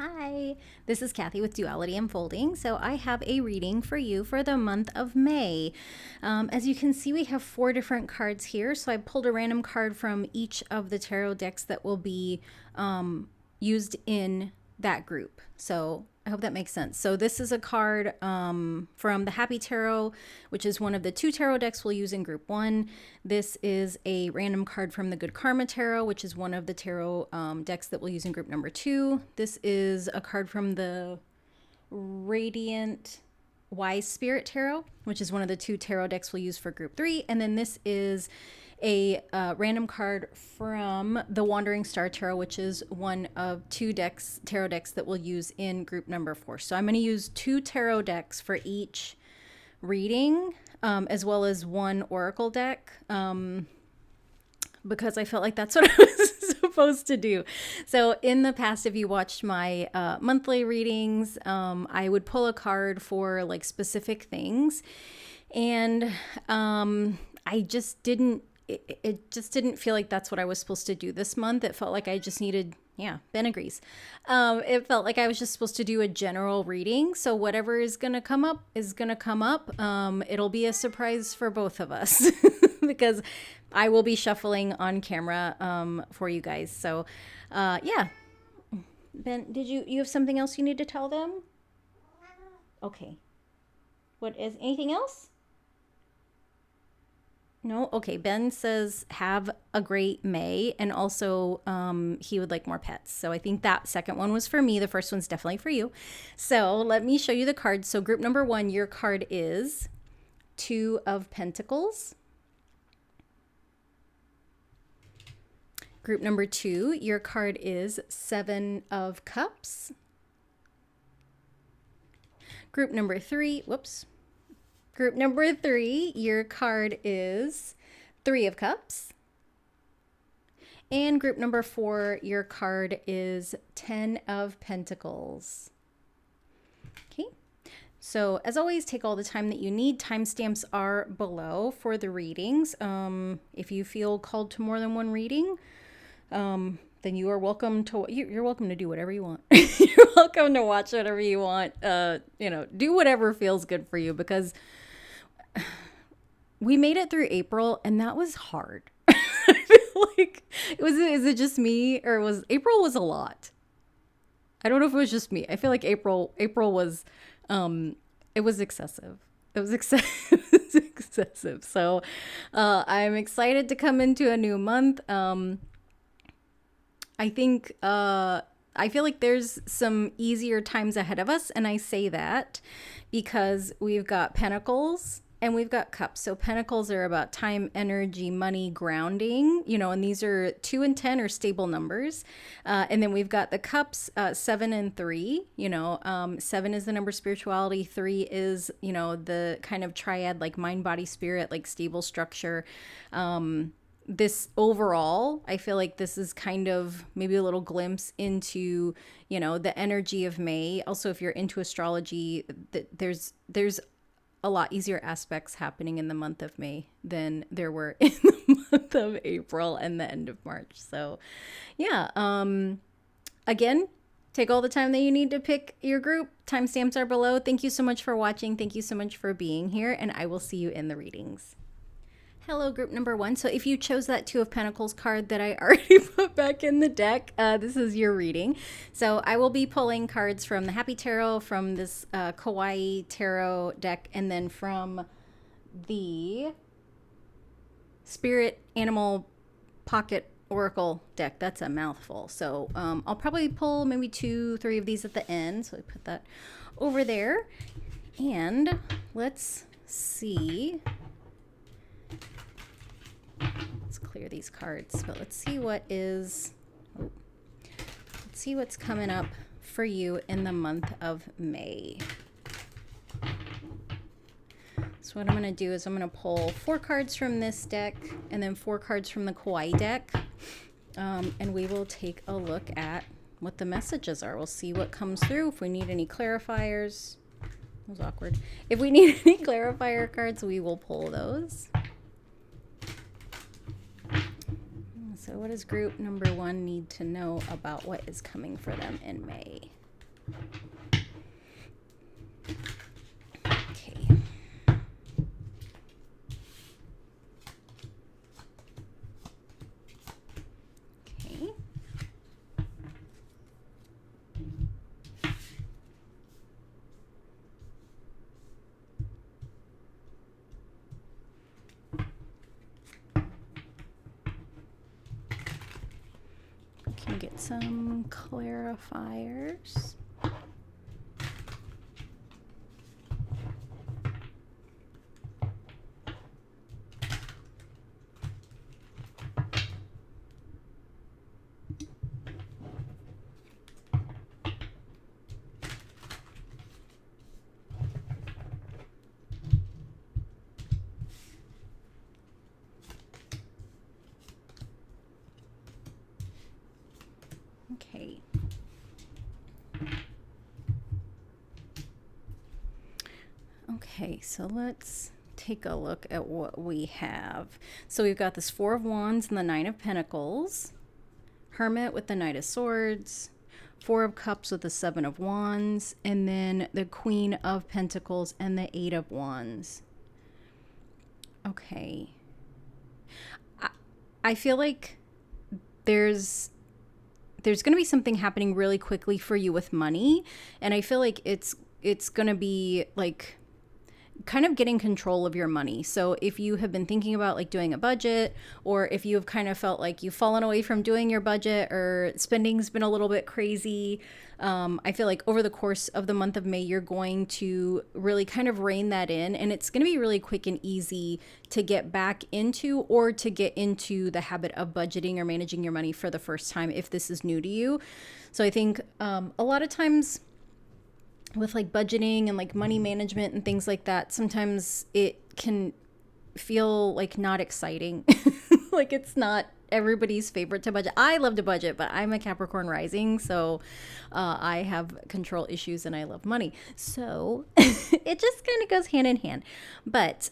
Hi, this is Kathy with Duality Unfolding. So I have a reading for you for the month of May. As you can see, we have 4 different cards here. So I pulled a random card from each of the tarot decks that will be used in that group. So I hope that makes sense. So this is a card from the Happy Tarot, which is one of the 2 tarot decks we'll use in group 1. This is a random card from the Good Karma Tarot, which is one of the tarot decks that we'll use in group number 2. This is a card from the Radiant Wise Spirit Tarot, which is one of the 2 tarot decks we'll use for group 3. And then this is a random card from the Wandering Star Tarot, which is one of 2 tarot decks that we'll use in group number 4. So I'm going to use 2 tarot decks for each reading, as well as 1 oracle deck, because I felt like that's what I was supposed to do. So in the past, if you watched my monthly readings, I would pull a card for like specific things, and I just didn't. It just didn't feel like that's what I was supposed to do this month. It felt like I just needed, Ben agrees. It felt like I was just supposed to do a general reading. So whatever is going to come up is going to come up. It'll be a surprise for both of us because I will be shuffling on camera for you guys. So yeah. Ben, did you have something else you need to tell them? Okay. What is anything else? No? Okay. Ben says have a great May, and also he would like more pets. So I think that second one was for me. The first one's definitely for you. So let me show you the cards. So group number 1, your card is 2 of Pentacles. Group number 2, your card is 7 of Cups. Group number 3, Group number 3, your card is 3 of Cups. And group number 4, your card is 10 of Pentacles. Okay. So as always, take all the time that you need. Timestamps are below for the readings. If you feel called to more than one reading, then you are welcome to, you're welcome to do whatever you want. You're welcome to watch whatever you want. Do whatever feels good for you, because we made it through April and that was hard. I feel like is it just me, or was April was a lot? I don't know if it was just me. I feel like April was it was excessive. It was excessive. It was excessive. So I'm excited to come into a new month. I think I feel like there's some easier times ahead of us, and I say that because we've got Pentacles and we've got Cups. So Pentacles are about time, energy, money, grounding, and these are 2 and 10 are stable numbers. And then we've got the Cups, 7 and 3, 7 is the number of spirituality. 3 is, the kind of triad, like mind, body, spirit, like stable structure. This overall, I feel like this is kind of maybe a little glimpse into, the energy of May. Also, if you're into astrology, there's a lot easier aspects happening in the month of May than there were in the month of April and the end of March. So yeah, again, take all the time that you need to pick your group. Timestamps are below. Thank you so much for watching. Thank you so much for being here, and I will see you in the readings. Hello, group number 1. So if you chose that 2 of Pentacles card that I already put back in the deck, this is your reading. So I will be pulling cards from the Happy Tarot, from this Kawaii Tarot deck, and then from the Spirit Animal Pocket Oracle deck. That's a mouthful. So I'll probably pull maybe 2, 3 of these at the end. So I put that over there. And let's see. Let's clear these cards, but let's see let's see what's coming up for you in the month of May. So what I'm going to do is I'm going to pull 4 cards from this deck and then 4 cards from the Kawaii deck, and we will take a look at what the messages are. We'll see what comes through. If we need any clarifiers, that was awkward. If we need any clarifier cards, we will pull those. So what does group number 1 need to know about what is coming for them in May? Okay. Okay. Can get some clarifiers. Okay. Okay, so let's take a look at what we have. So we've got this Four of Wands and the Nine of Pentacles, Hermit with the Knight of Swords, Four of Cups with the Seven of Wands, and then the Queen of Pentacles and the Eight of Wands. Okay. I feel like there's going to be something happening really quickly for you with money, and I feel like it's going to be like kind of getting control of your money. So if you have been thinking about like doing a budget, or if you have kind of felt like you've fallen away from doing your budget, or spending's been a little bit crazy, I feel like over the course of the month of May, you're going to really kind of rein that in, and it's going to be really quick and easy to get back into, or to get into the habit of budgeting or managing your money for the first time if this is new to you. So I think a lot of times with like budgeting and like money management and things like that, sometimes it can feel like not exciting. Like it's not everybody's favorite to budget. I love to budget, but I'm a Capricorn rising, so I have control issues and I love money. So it just kind of goes hand in hand. But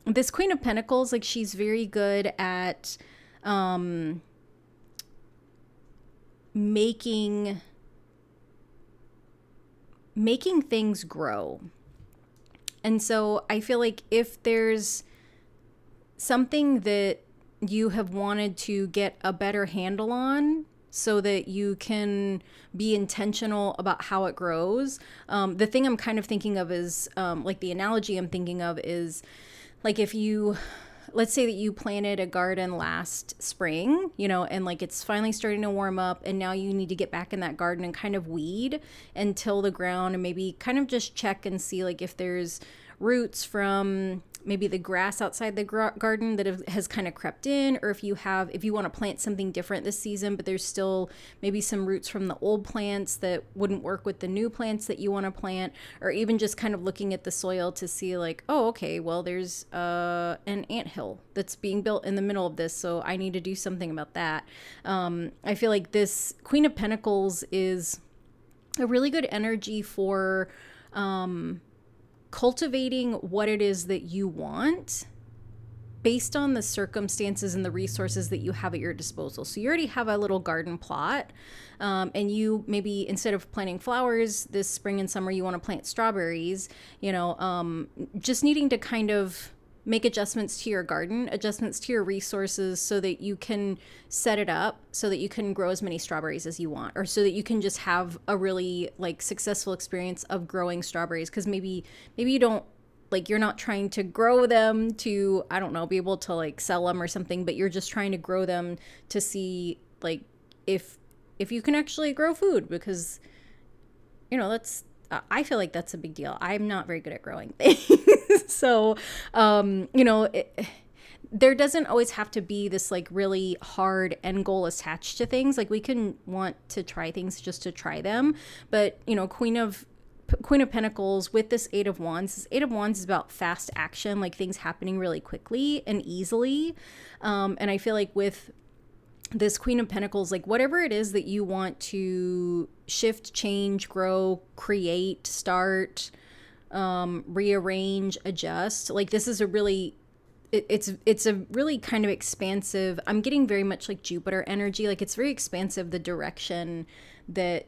this Queen of Pentacles, like she's very good at making things grow. And so I feel like if there's something that you have wanted to get a better handle on so that you can be intentional about how it grows, the thing I'm kind of thinking of is like the analogy I'm thinking of is like if you, let's say that you planted a garden last spring, you know, and like it's finally starting to warm up, and now you need to get back in that garden and kind of weed and till the ground, and maybe kind of just check and see like if there's roots from maybe the grass outside the garden that has kind of crept in, or if you want to plant something different this season, but there's still maybe some roots from the old plants that wouldn't work with the new plants that you want to plant, or even just kind of looking at the soil to see like, oh, okay, well, there's an anthill that's being built in the middle of this, so I need to do something about that. I feel like this Queen of Pentacles is a really good energy for cultivating what it is that you want based on the circumstances and the resources that you have at your disposal. So you already have a little garden plot, and you maybe instead of planting flowers this spring and summer, you want to plant strawberries, you know, just needing to kind of make adjustments to your garden, adjustments to your resources so that you can set it up so that you can grow as many strawberries as you want, or so that you can just have a really like successful experience of growing strawberries. Because maybe you don't, like, you're not trying to grow them to, I don't know, be able to like sell them or something, but you're just trying to grow them to see like if you can actually grow food, because, you know, that's, I feel like that's a big deal. I'm not very good at growing things. So, you know, there doesn't always have to be this like really hard end goal attached to things. Like we can want to try things just to try them. But, you know, Queen of Pentacles with this Eight of Wands. This Eight of Wands is about fast action, like things happening really quickly and easily. And I feel like with this Queen of Pentacles, like whatever it is that you want to shift, change, grow, create, start, rearrange, adjust, like this is a really, it's a really kind of expansive, I'm getting very much like Jupiter energy, like it's very expansive, the direction that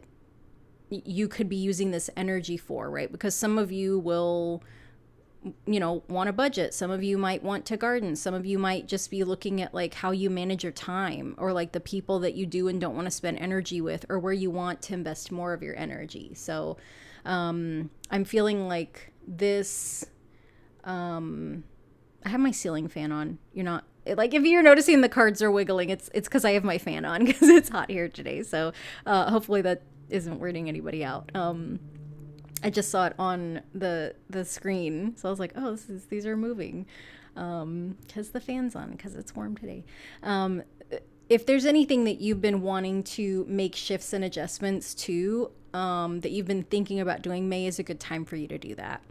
you could be using this energy for, right? Because some of you will, want a budget. Some of you might want to garden. Some of you might just be looking at like how you manage your time, or like the people that you do and don't want to spend energy with, or where you want to invest more of your energy. So I'm feeling like this. I have my ceiling fan on. You're not, like, if you're noticing the cards are wiggling, it's because I have my fan on because it's hot here today. So hopefully that isn't weirding anybody out. I just saw it on the screen, so I was like, oh, these are moving because the fan's on, because it's warm today. If there's anything that you've been wanting to make shifts and adjustments to, that you've been thinking about doing, May is a good time for you to do that.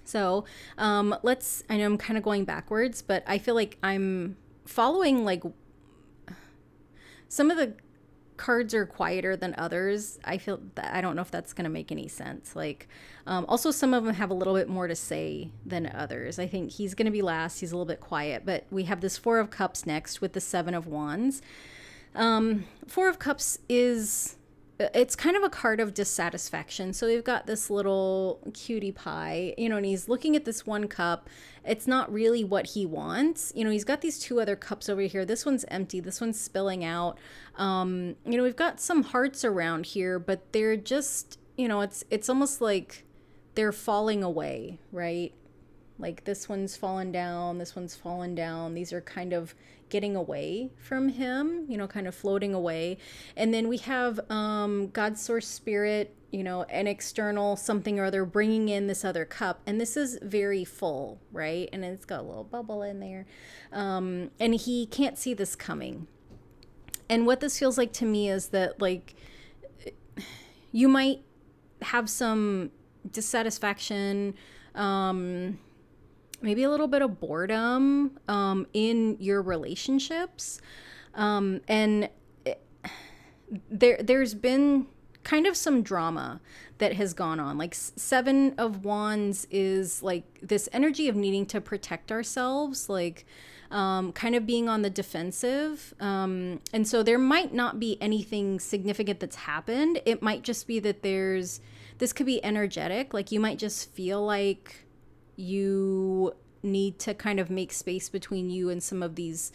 So I know I'm kind of going backwards, but I feel like I'm following, like, some of the cards are quieter than others. I feel that, I don't know if that's going to make any sense. Like, also some of them have a little bit more to say than others. I think he's going to be last. He's a little bit quiet, but we have this Four of Cups next with the Seven of Wands. Four of Cups it's kind of a card of dissatisfaction. So we've got this little cutie pie, and he's looking at this one cup. It's not really what he wants. He's got these two other cups over here. This one's empty. This one's spilling out. We've got some hearts around here, but they're just, it's almost like they're falling away, right? Like this one's fallen down. This one's fallen down. These are kind of getting away from him, kind of floating away. And then we have God, source, spirit, an external something or other bringing in this other cup. And this is very full, right? And it's got a little bubble in there. And he can't see this coming. And what this feels like to me is that, like, you might have some dissatisfaction, maybe a little bit of boredom in your relationships. And there's been kind of some drama that has gone on. Like Seven of Wands is like this energy of needing to protect ourselves, like kind of being on the defensive. And so there might not be anything significant that's happened. It might just be that this could be energetic. Like you might just feel like you need to kind of make space between you and some of these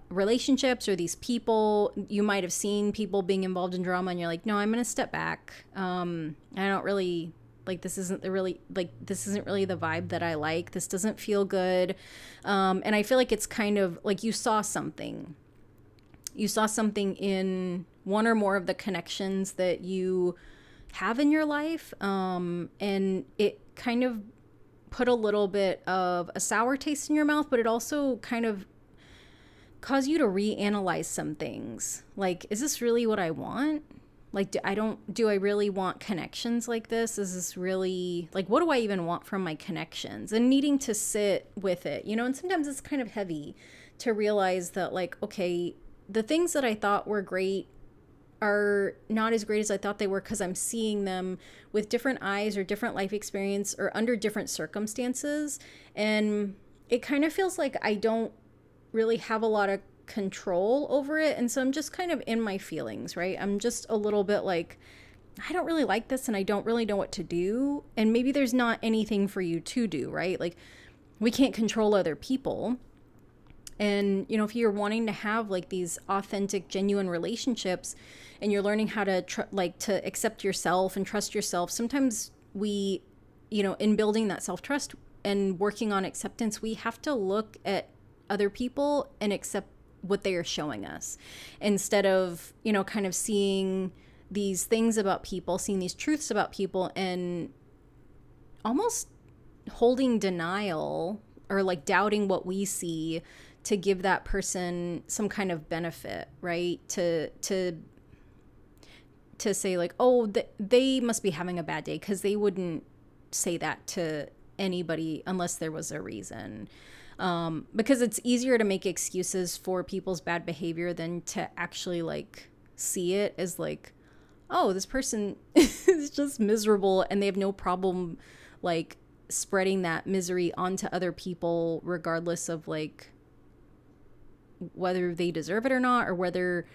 relationships or these people. You might have seen people being involved in drama and you're like, no, I'm going to step back. I don't really like, this isn't really the vibe that I like. This doesn't feel good. And I feel like it's kind of like you saw something in one or more of the connections that you have in your life. And it kind of put a little bit of a sour taste in your mouth, but it also kind of caused you to reanalyze some things. Like, is this really what I want? Like, do I really want connections like this? Is this really, like, what do I even want from my connections? And needing to sit with it, and sometimes it's kind of heavy to realize that, like, okay, the things that I thought were great are not as great as I thought they were, because I'm seeing them with different eyes or different life experience or under different circumstances. And it kind of feels like I don't really have a lot of control over it. And so I'm just kind of in my feelings, right? I'm just a little bit like, I don't really like this and I don't really know what to do. And maybe there's not anything for you to do, right? Like, we can't control other people. And, if you're wanting to have like these authentic, genuine relationships and you're learning how to to accept yourself and trust yourself, sometimes we, in building that self-trust and working on acceptance, we have to look at other people and accept what they are showing us, instead of, kind of seeing these things about people, seeing these truths about people and almost holding denial or like doubting what we see to give that person some kind of benefit, right? To say like, oh, they must be having a bad day, because they wouldn't say that to anybody unless there was a reason. Because it's easier to make excuses for people's bad behavior than to actually like see it as like, oh, this person is just miserable and they have no problem like spreading that misery onto other people, regardless of like whether they deserve it or not, or whether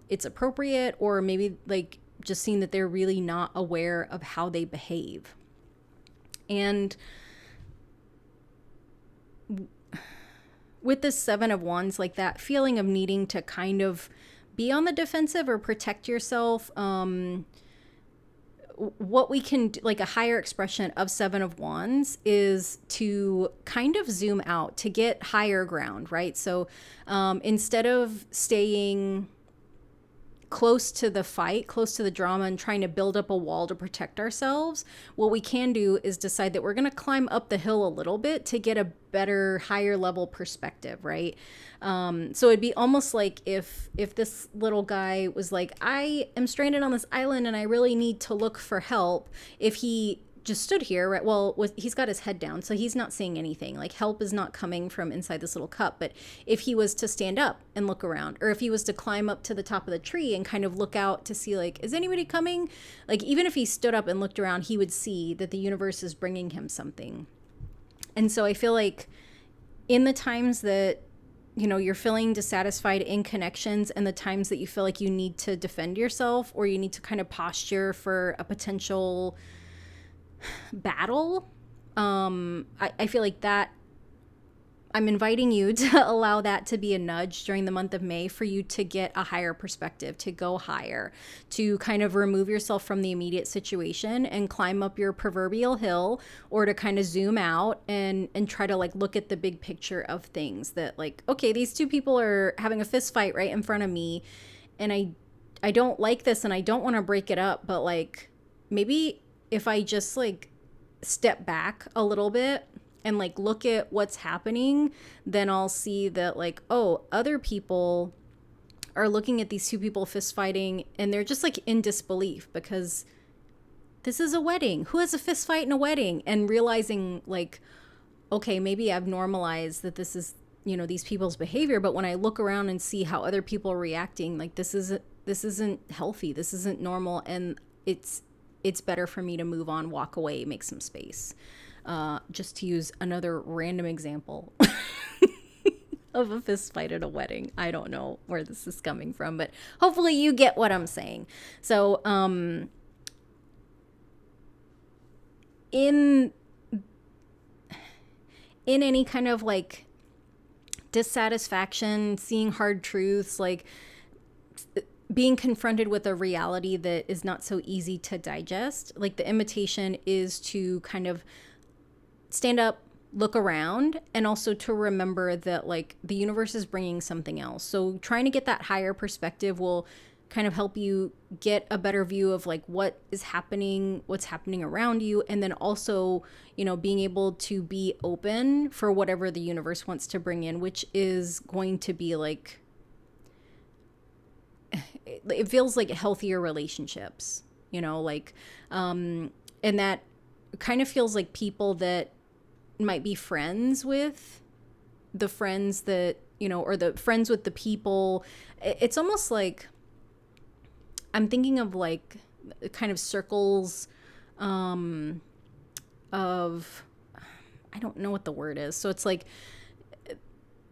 it's appropriate, or maybe like just seeing that they're really not aware of how they behave. And with this Seven of Wands, like that feeling of needing to kind of be on the defensive or protect yourself, what we can do, like a higher expression of Seven of Wands, is to kind of zoom out, to get higher ground, right? So instead of staying close to the fight, close to the drama, and trying to build up a wall to protect ourselves, what we can do is decide that we're going to climb up the hill a little bit to get a better, higher level perspective, right? So it'd be almost like if this little guy was like, I am stranded on this island and I really need to look for help. If he just stood here, right? Well, he's got his head down, so he's not seeing anything. Like, help is not coming from inside this little cup. But if he was to stand up and look around, or if he was to climb up to the top of the tree and kind of look out to see, like, is anybody coming? Like, even if he stood up and looked around, he would see that the universe is bringing him something. And so I feel like in the times that, you know, you're feeling dissatisfied in connections, and the times that you feel like you need to defend yourself, or you need to kind of posture for a potential battle, I feel like that I'm inviting you to allow that to be a nudge during the month of May for you to get a higher perspective, to go higher, to kind of remove yourself from the immediate situation and climb up your proverbial hill, or to kind of zoom out and try to like look at the big picture of things. That like, okay, these two people are having a fist fight right in front of me, and I don't like this and I don't want to break it up, but like maybe if I just like step back a little bit and like look at what's happening, then I'll see that like, oh, other people are looking at these two people fist fighting and they're just like in disbelief, because this is a wedding. Who has a fist fight in a wedding? And realizing like, okay, maybe I've normalized that this is, you know, these people's behavior, but when I look around and see how other people are reacting, like this isn't healthy. This isn't normal, and it's better for me to move on, walk away, make some space. Just to use another random example of a fist fight at a wedding. I don't know where this is coming from, but hopefully you get what I'm saying. So in any kind of like dissatisfaction, seeing hard truths, like being confronted with a reality that is not so easy to digest, like the invitation is to kind of stand up, look around, and also to remember that like the universe is bringing something else. So trying to get that higher perspective will kind of help you get a better view of like what is happening, what's happening around you, and then also, you know, being able to be open for whatever the universe wants to bring in, which is going to be like, it feels like healthier relationships, you know, like, and that kind of feels like people that might be friends with the friends that, you know, or the friends with the people. It's almost like I'm thinking of like kind of circles of, I don't know what the word is. So it's like,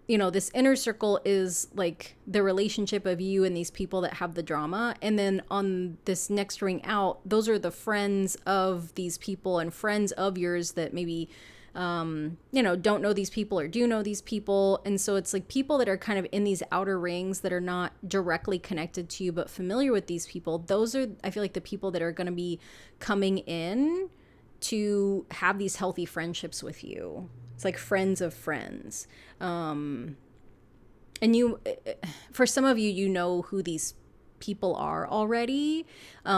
you know, this inner circle is like the relationship of you and these people that have the drama. And then on this next ring out, those are the friends of these people and friends of yours that maybe, you know, don't know these people or do know these people. And so it's like people that are kind of in these outer rings that are not directly connected to you, but familiar with these people. Those are, I feel like, the people that are going to be coming in to have these healthy friendships with you. It's like friends of friends. And you, for some of you, you know who these people are already.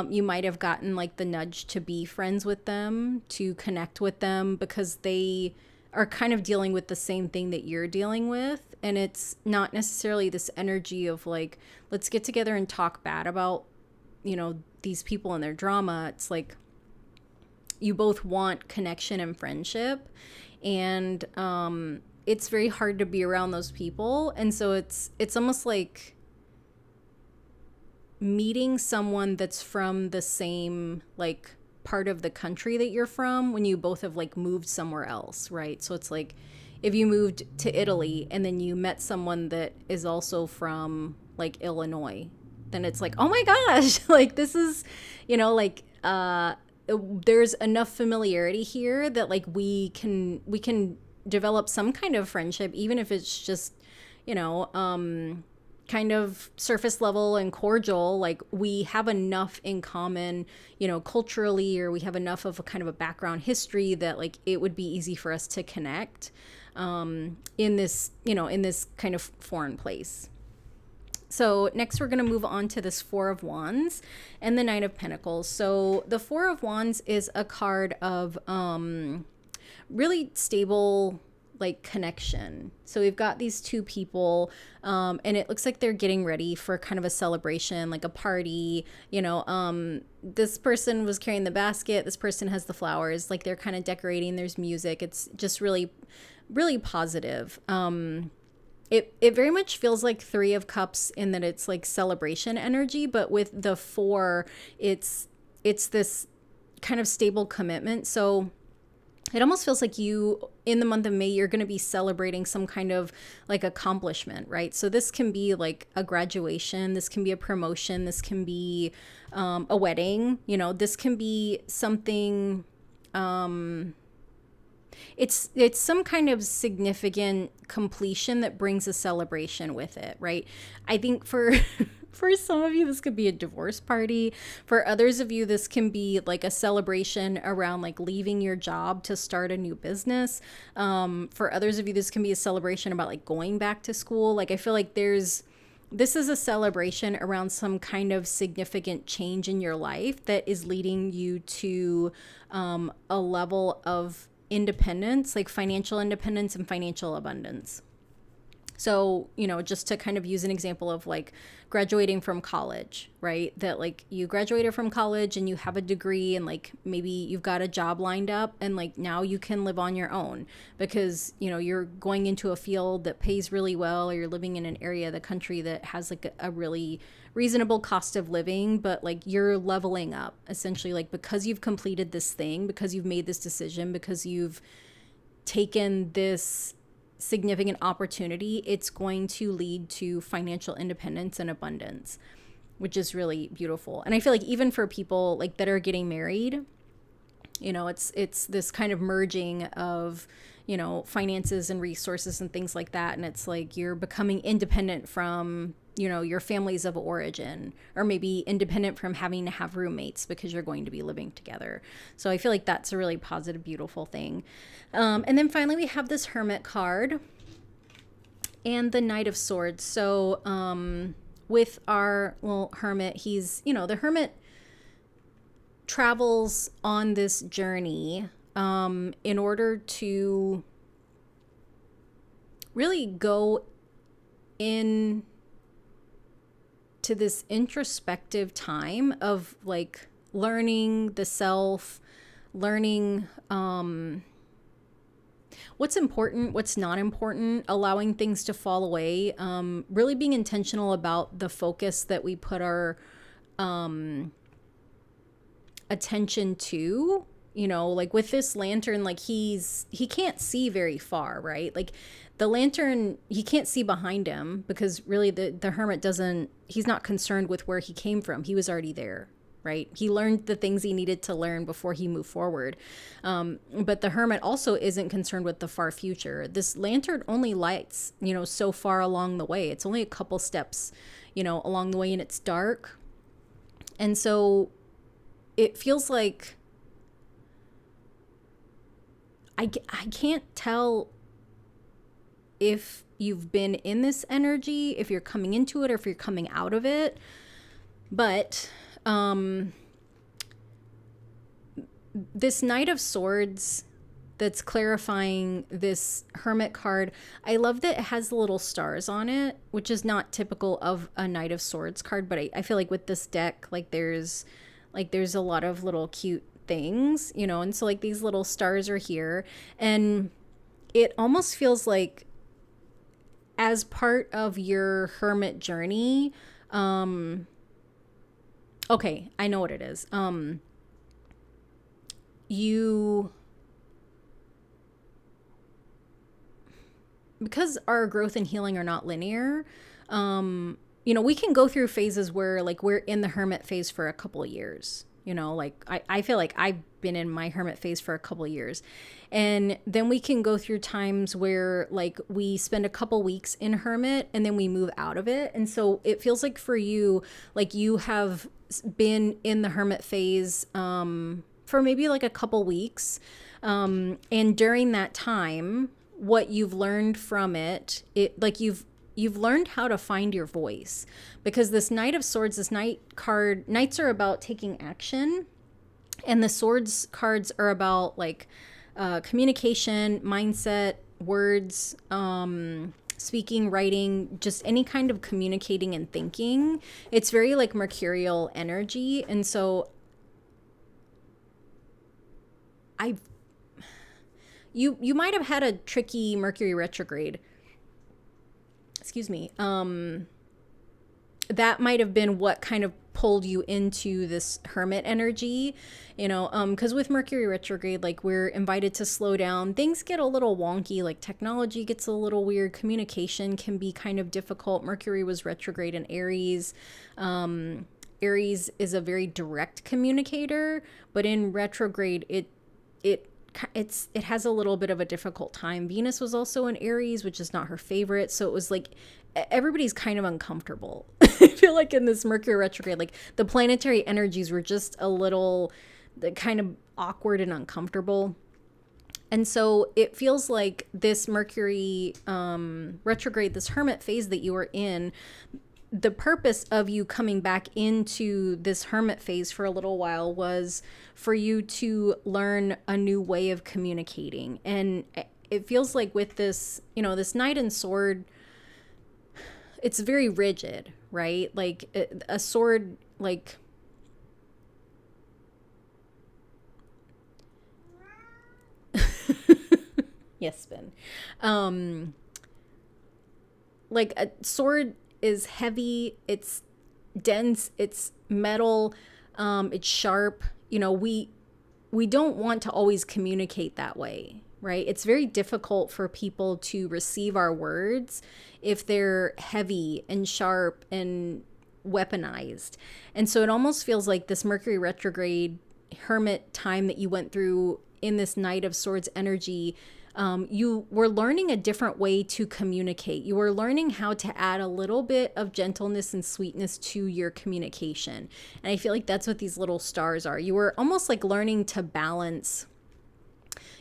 You might have gotten like the nudge to be friends with them, to connect with them, because they are kind of dealing with the same thing that you're dealing with. And it's not necessarily this energy of like, let's get together and talk bad about, you know, these people and their drama. It's like you both want connection and friendship. And it's very hard to be around those people. And so it's almost like meeting someone that's from the same like part of the country that you're from when you both have like moved somewhere else, right? So it's like if you moved to Italy and then you met someone that is also from like Illinois, then it's like, oh my gosh, like this is, like there's enough familiarity here that like we can develop some kind of friendship, even if it's just, kind of surface level and cordial. Like we have enough in common, culturally, or we have enough of a kind of a background history that like it would be easy for us to connect in this, in this kind of foreign place. So next we're going to move on to this Four of Wands and the Knight of Pentacles. So the Four of Wands is a card of really stable like connection. So we've got these two people and it looks like they're getting ready for kind of a celebration, like a party. This person was carrying the basket, this person has the flowers, like they're kind of decorating, there's music. It's just really, really positive. It very much feels like Three of Cups in that it's like celebration energy, but with the four, it's this kind of stable commitment. So it almost feels like you, in the month of May, you're going to be celebrating some kind of like accomplishment, right? So this can be like a graduation, this can be a promotion, this can be a wedding, this can be something, it's some kind of significant completion that brings a celebration with it, right? I think for for some of you, this could be a divorce party. For others of you, this can be like a celebration around like leaving your job to start a new business. For others of you, this can be a celebration about like going back to school. Like I feel like this is a celebration around some kind of significant change in your life that is leading you to a level of independence, like financial independence and financial abundance. So, just to kind of use an example of like graduating from college, right? That like you graduated from college and you have a degree and like maybe you've got a job lined up and like now you can live on your own because, you're going into a field that pays really well, or you're living in an area of the country that has like a really reasonable cost of living, but like you're leveling up essentially, like because you've completed this thing, because you've made this decision, because you've taken this significant opportunity, it's going to lead to financial independence and abundance, which is really beautiful. And I feel like even for people like that are getting married, it's this kind of merging of, finances and resources and things like that. And it's like you're becoming independent from, your families of origin, or maybe independent from having to have roommates because you're going to be living together. So I feel like that's a really positive, beautiful thing. And then finally, we have this Hermit card and the Knight of Swords. So with our little Hermit, he's, the Hermit travels on this journey in order to really go in to this introspective time of like learning the self, learning what's important, what's not important, allowing things to fall away, really being intentional about the focus that we put our attention to. Like with this lantern, like he can't see very far, right? Like the lantern, he can't see behind him because really the Hermit he's not concerned with where he came from. He was already there, right? He learned the things he needed to learn before he moved forward. But the Hermit also isn't concerned with the far future. This lantern only lights, so far along the way. It's only a couple steps, along the way, and it's dark. And so it feels like I can't tell if you've been in this energy, if you're coming into it, or if you're coming out of it. But this Knight of Swords that's clarifying this Hermit card, I love that it has the little stars on it, which is not typical of a Knight of Swords card. But I feel like with this deck, there's a lot of little cute things, and so like these little stars are here, and it almost feels like as part of your Hermit journey, okay, I know what it is. Because our growth and healing are not linear, we can go through phases where like we're in the hermit phase for a couple of years. Like I feel like I've been in my hermit phase for a couple of years. And then we can go through times where like we spend a couple weeks in hermit and then we move out of it. And so it feels like for you, like you have been in the hermit phase for maybe like a couple weeks. And during that time, what you've learned from it, like you've learned how to find your voice, because this Knight of Swords, this Knights are about taking action, and the Swords cards are about like communication, mindset, words, speaking, writing, just any kind of communicating and thinking. It's very like mercurial energy. And so you might have had a tricky Mercury retrograde. Excuse me. That might have been what kind of pulled you into this hermit energy, because with Mercury retrograde, like we're invited to slow down. Things get a little wonky, like technology gets a little weird. Communication can be kind of difficult. Mercury was retrograde in Aries. Aries is a very direct communicator, but in retrograde, it has a little bit of a difficult time. Venus was also in Aries, which is not her favorite. So it was like everybody's kind of uncomfortable. I feel like in this Mercury retrograde, like the planetary energies were just a little kind of awkward and uncomfortable. And so it feels like this Mercury retrograde, this hermit phase that you were in, the purpose of you coming back into this hermit phase for a little while was for you to learn a new way of communicating. And it feels like with this, this Knight and Sword, it's very rigid, right? Like a sword, like yes, Spin. Like a sword is heavy, it's dense, it's metal, it's sharp. We don't want to always communicate that way, right? It's very difficult for people to receive our words if they're heavy and sharp and weaponized. And so it almost feels like this Mercury retrograde hermit time that you went through in this Knight of Swords energy, you were learning a different way to communicate. You were learning how to add a little bit of gentleness and sweetness to your communication. And I feel like that's what these little stars are. You were almost like learning to balance.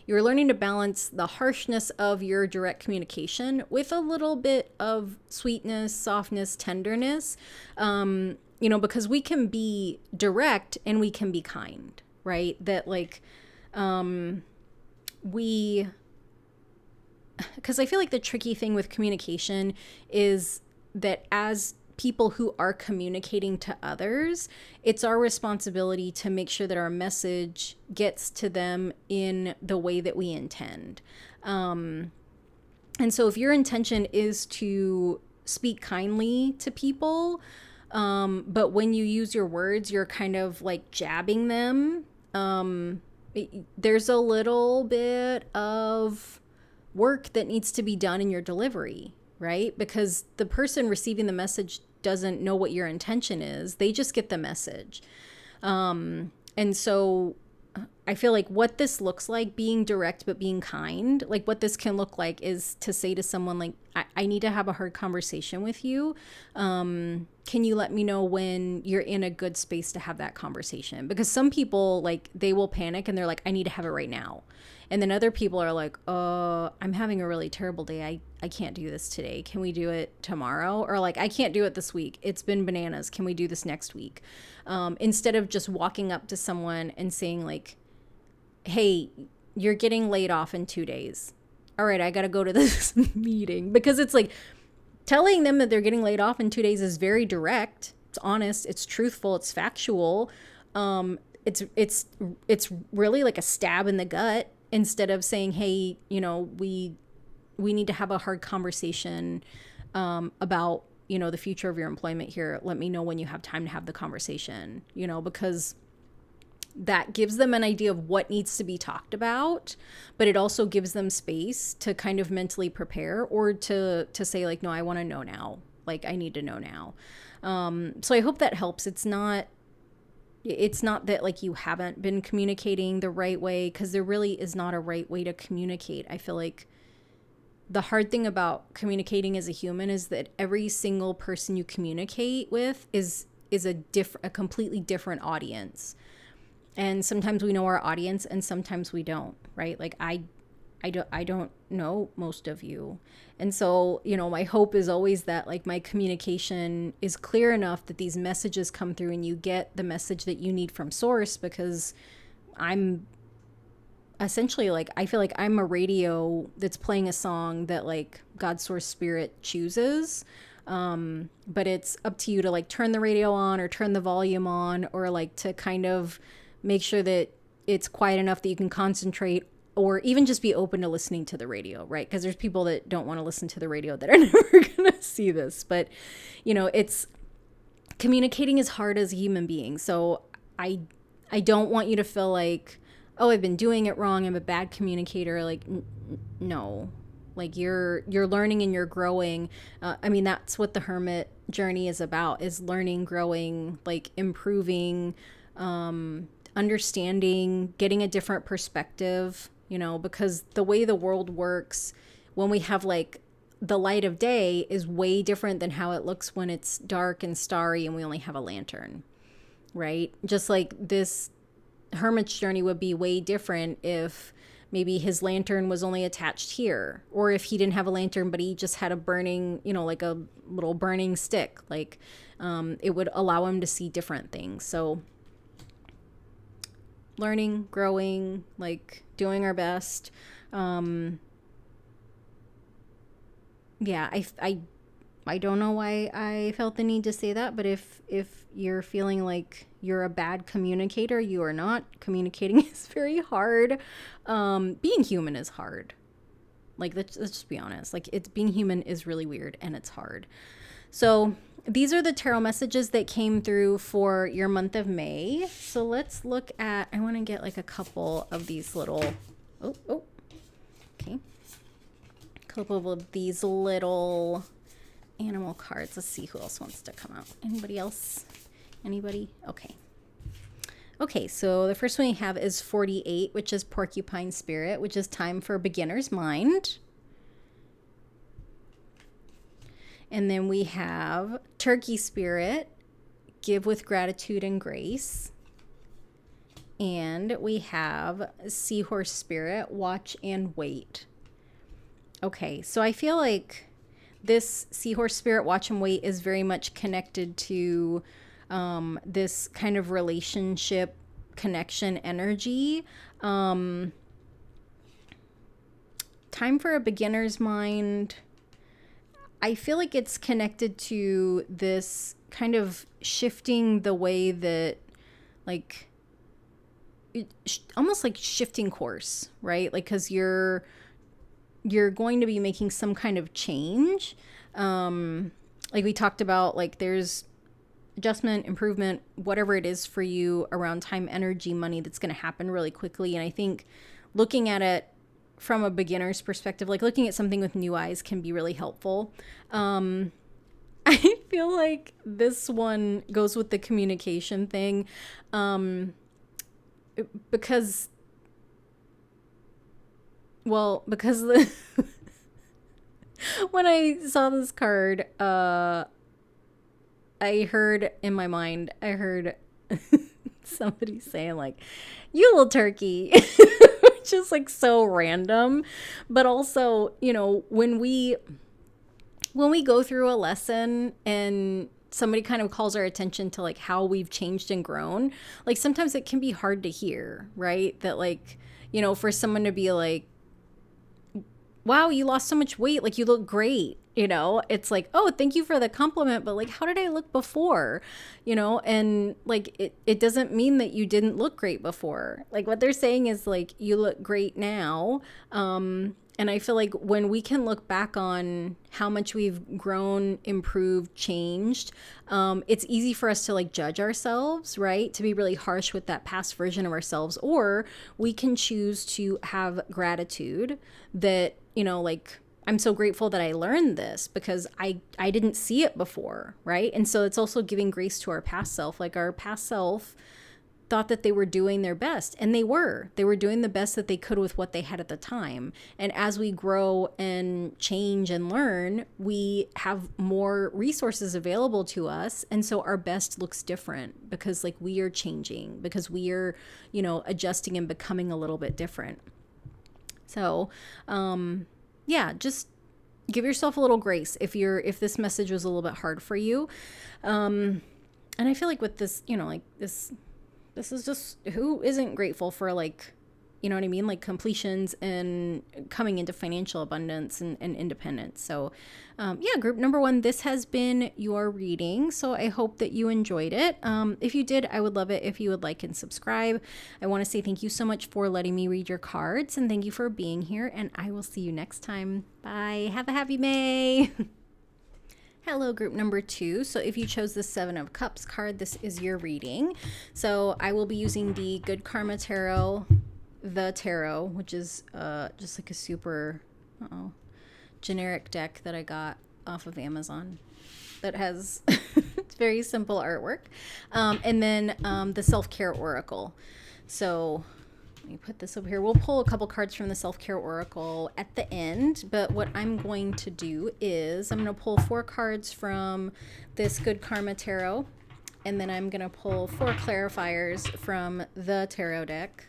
You were learning to balance the harshness of your direct communication with a little bit of sweetness, softness, tenderness, because we can be direct and we can be kind, right? That like, because I feel like the tricky thing with communication is that as people who are communicating to others, it's our responsibility to make sure that our message gets to them in the way that we intend. And so if your intention is to speak kindly to people, but when you use your words, you're kind of like jabbing them, there's a little bit of work that needs to be done in your delivery, right? Because the person receiving the message doesn't know what your intention is. They just get the message. And so I feel like what this looks like, being direct but being kind, like what this can look like is to say to someone like, I need to have a hard conversation with you. Can you let me know when you're in a good space to have that conversation? Because some people, like, they will panic and they're like, I need to have it right now. And then other people are like, I'm having a really terrible day. I can't do this today. Can we do it tomorrow? Or like, I can't do it this week. It's been bananas. Can we do this next week? Instead of just walking up to someone and saying like, hey, you're getting laid off in 2 days. All right, I got to go to this meeting. Because it's like telling them that they're getting laid off in 2 days is very direct. It's honest. It's truthful. It's factual. It's really like a stab in the gut. Instead of saying, hey, we need to have a hard conversation about, the future of your employment here. Let me know when you have time to have the conversation, because that gives them an idea of what needs to be talked about, but it also gives them space to kind of mentally prepare or to say like, no, I want to know now. Like, I need to know now. So I hope that helps. It's not that like you haven't been communicating the right way, because there really is not a right way to communicate. I feel like the hard thing about communicating as a human is that every single person you communicate with is a completely different audience. And sometimes we know our audience and sometimes we don't, right? Like I don't know most of you. And so, my hope is always that like my communication is clear enough that these messages come through and you get the message that you need from source, because I'm essentially like, I feel like I'm a radio that's playing a song that like God's source spirit chooses. But it's up to you to like turn the radio on or turn the volume on, or like to kind of make sure that it's quiet enough that you can concentrate, or even just be open to listening to the radio, right? Because there's people that don't want to listen to the radio that are never going to see this. But, it's communicating is hard as a human being. So I don't want you to feel like, oh, I've been doing it wrong, I'm a bad communicator. Like, no. Like you're learning and you're growing. That's what the hermit journey is about, is learning, growing, like improving, understanding, getting a different perspective, because the way the world works when we have like the light of day is way different than how it looks when it's dark and starry and we only have a lantern, right? Just like this hermit's journey would be way different if maybe his lantern was only attached here, or if he didn't have a lantern but he just had a burning, like a little burning stick. Like it would allow him to see different things. So learning, growing, like doing our best. I don't know why I felt the need to say that, but if you're feeling like you're a bad communicator, you are not. Communicating is very hard. Being human is hard. Like, let's just be honest. Like, being human is really weird and it's hard. So these are the tarot messages that came through for your month of May. So let's look at, I want to get like a couple of these little, okay. A couple of these little animal cards. Let's see who else wants to come out. Anybody else? Anybody? Okay, so the first one we have is 48, which is Porcupine Spirit, which is time for beginner's mind. And then we have Turkey Spirit, give with gratitude and grace. And we have Seahorse Spirit, watch and wait. Okay, so I feel like this Seahorse Spirit, watch and wait, is very much connected to this kind of relationship connection energy. Time for a beginner's mind. I feel like it's connected to this kind of shifting the way that, like, almost like shifting course, right? Like, because you're going to be making some kind of change. Like we talked about, like there's adjustment, improvement, whatever it is for you around time, energy, money, that's going to happen really quickly. And I think looking at it from a beginner's perspective, like looking at something with new eyes, can be really helpful. I feel like this one goes with the communication thing, because the when I saw this card, I heard in my mind, somebody saying like, "You little turkey," which is like so random. But also, when we go through a lesson and somebody kind of calls our attention to like how we've changed and grown, like sometimes it can be hard to hear, right? That like, for someone to be like, "Wow, you lost so much weight. Like, you look great." It's like, "Oh, thank you for the compliment. But like, how did I look before?" And like, it doesn't mean that you didn't look great before. Like what they're saying is like, you look great now. And I feel like when we can look back on how much we've grown, improved, changed, it's easy for us to like judge ourselves, right? To be really harsh with that past version of ourselves. Or we can choose to have gratitude that, like, I'm so grateful that I learned this because I didn't see it before, right? And so it's also giving grace to our past self. Like our past self thought that they were doing their best, and they were doing the best that they could with what they had at the time. And as we grow and change and learn, we have more resources available to us, and so our best looks different because like we are changing, because we are, you know, adjusting and becoming a little bit different. So yeah, just give yourself a little grace if this message was a little bit hard for you. And I feel like with this, you know, like this is just, who isn't grateful for, like, you know what I mean? Like completions and coming into financial abundance and independence. So yeah, group number 1, this has been your reading. So I hope that you enjoyed it. If you did, I would love it if you would like and subscribe. I want to say thank you so much for letting me read your cards, and thank you for being here, and I will see you next time. Bye. Have a happy May. Hello, group number 2. So if you chose the 7 of Cups card, this is your reading. So I will be using the Good Karma Tarot, the Tarot, which is just like a super generic deck that I got off of Amazon that has it's very simple artwork. And then the Self-Care Oracle. So let me put this over here. We'll pull a couple cards from the Self-Care Oracle at the end, but what I'm going to do is I'm going to pull 4 cards from this Good Karma Tarot, and then I'm going to pull 4 clarifiers from the tarot deck,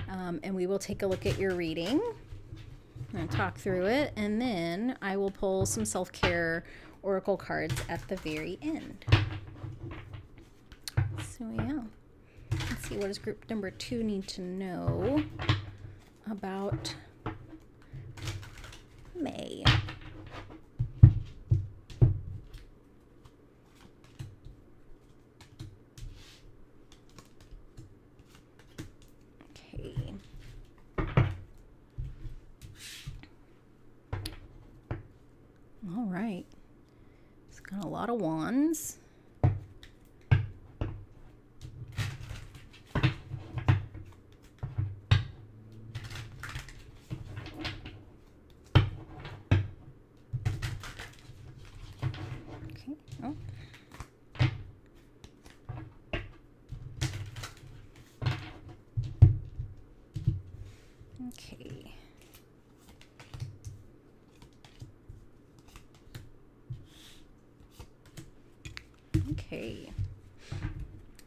and we will take a look at your reading. I'm going to talk through it, and then I will pull some Self-Care Oracle cards at the very end. So yeah. Let's see, what does group number 2 need to know about May? Okay. All right. It's got a lot of wands. Okay. Okay.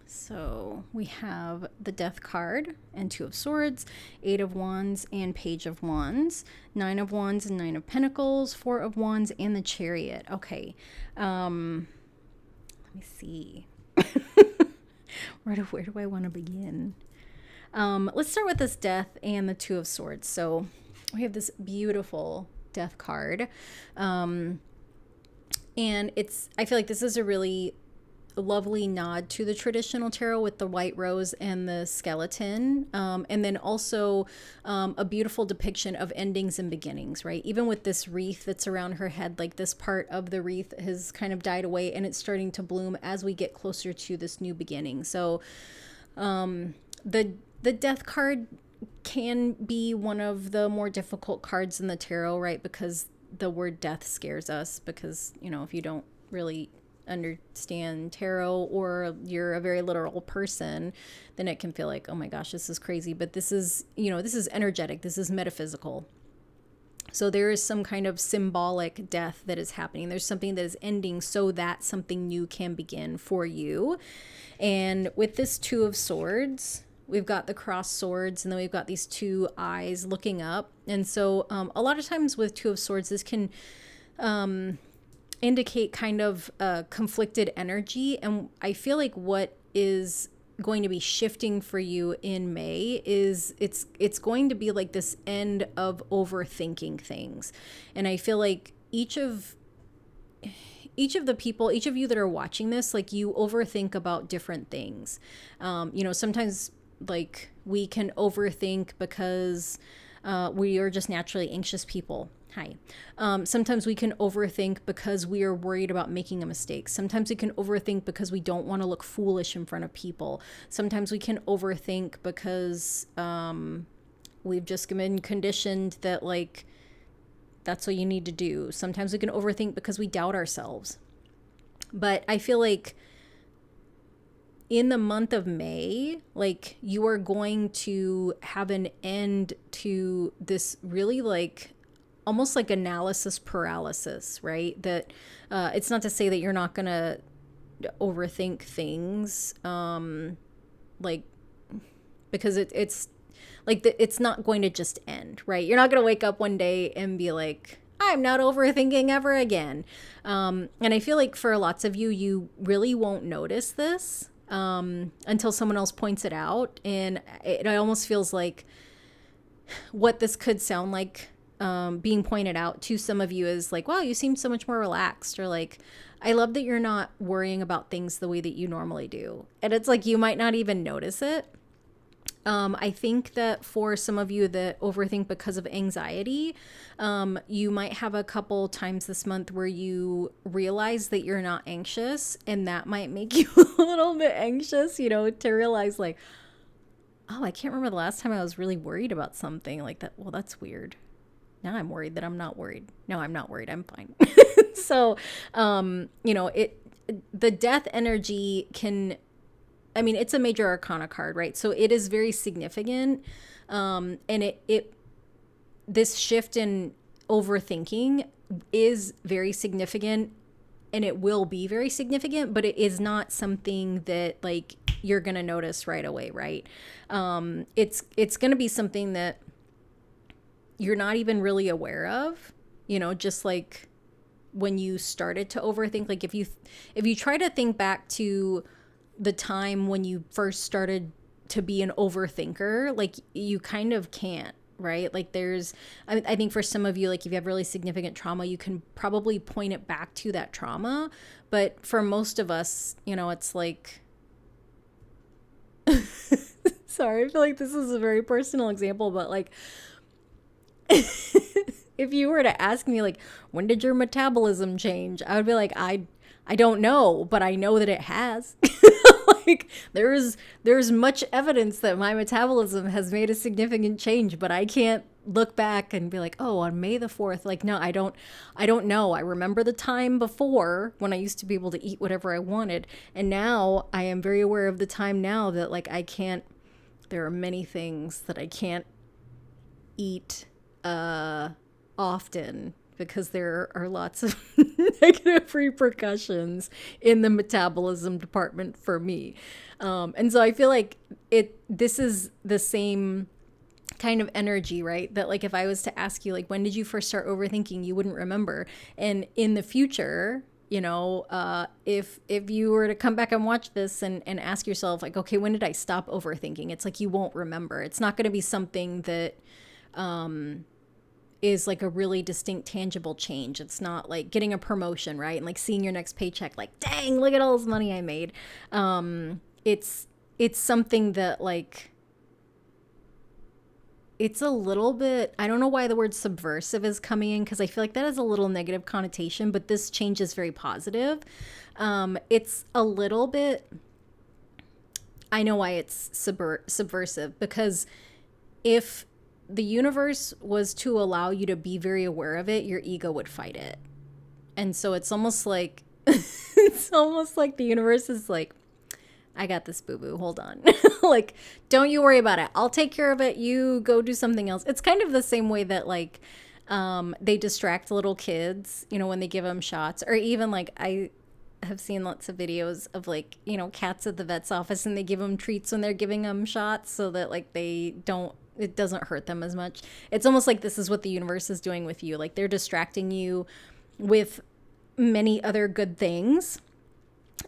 So we have the Death card and 2 of Swords, 8 of Wands and Page of Wands, 9 of Wands and 9 of Pentacles, 4 of Wands and the Chariot. Okay. Let me see. Where do I want to begin? Let's start with this Death and the 2 of Swords. So we have this beautiful Death card. And I feel like this is a really lovely nod to the traditional tarot with the white rose and the skeleton. And then also a beautiful depiction of endings and beginnings, right? Even with this wreath that's around her head, like this part of the wreath has kind of died away and it's starting to bloom as we get closer to this new beginning. So the Death card can be one of the more difficult cards in the tarot, right? Because the word death scares us because, you know, if you don't really understand tarot or you're a very literal person, then it can feel like, oh my gosh, this is crazy. But this is, you know, this is energetic. This is metaphysical. So there is some kind of symbolic death that is happening. There's something that is ending so that something new can begin for you. And with this 2 of Swords, we've got the crossed swords, and then we've got these 2 eyes looking up. And so a lot of times with 2 of Swords, this can indicate kind of conflicted energy. And I feel like what is going to be shifting for you in May is it's going to be like this end of overthinking things. And I feel like each of the people, each of you that are watching this, like you overthink about different things. You know, sometimes like we can overthink because we are just naturally anxious people. Hi. Sometimes we can overthink because we are worried about making a mistake. Sometimes we can overthink because we don't want to look foolish in front of people. Sometimes we can overthink because we've just been conditioned that like that's what you need to do. Sometimes we can overthink because we doubt ourselves. But I feel like in the month of May, like you are going to have an end to this really like almost like analysis paralysis, right? That it's not to say that you're not going to overthink things, like because it's like it's not going to just end, right? You're not going to wake up one day and be like, I'm not overthinking ever again. And I feel like for lots of you, you really won't notice this until someone else points it out. And it almost feels like what this could sound like being pointed out to some of you is like, wow, you seem so much more relaxed, or like, I love that you're not worrying about things the way that you normally do. And it's like, you might not even notice it. I think that for some of you that overthink because of anxiety, you might have a couple times this month where you realize that you're not anxious, and that might make you a little bit anxious, you know, to realize like, oh, I can't remember the last time I was really worried about something like that. Well, that's weird. Now I'm worried that I'm not worried. No, I'm not worried. I'm fine. So, you know, the death energy can, I mean, it's a major arcana card, right? So it is very significant. And this shift in overthinking is very significant, and it will be very significant, but it is not something that like you're going to notice right away, right? It's going to be something that you're not even really aware of, you know, just like when you started to overthink. Like if you try to think back to the time when you first started to be an overthinker, like you kind of can't, right? Like I think for some of you, like if you have really significant trauma, you can probably point it back to that trauma. But for most of us, you know, it's like, sorry, I feel like this is a very personal example, but like, if you were to ask me like, when did your metabolism change? I would be like, I don't know, but I know that it has. Like there's much evidence that my metabolism has made a significant change, but I can't look back and be like, oh, on May the 4th, like, no, I don't know. I remember the time before when I used to be able to eat whatever I wanted. And now I am very aware of the time now that like there are many things that I can't eat often, because there are lots of negative repercussions in the metabolism department for me. And so I feel like this is the same kind of energy, right? That like if I was to ask you like, when did you first start overthinking, you wouldn't remember. And in the future, you know, if you were to come back and watch this and ask yourself like, okay, when did I stop overthinking? It's like you won't remember. It's not going to be something that is like a really distinct, tangible change. It's not like getting a promotion, right? And like seeing your next paycheck, like, dang, look at all this money I made. It's something that like, it's a little bit, I don't know why the word subversive is coming in, because I feel like that has a little negative connotation, but this change is very positive. It's a little bit, I know why it's subversive, because if the universe was to allow you to be very aware of it, your ego would fight it. And so it's almost like the universe is like, I got this, boo-boo, hold on. Like, don't you worry about it. I'll take care of it. You go do something else. It's kind of the same way that like they distract little kids, you know, when they give them shots, or even like I have seen lots of videos of like, you know, cats at the vet's office, and they give them treats when they're giving them shots so that like it doesn't hurt them as much. It's almost like this is what the universe is doing with you. Like they're distracting you with many other good things,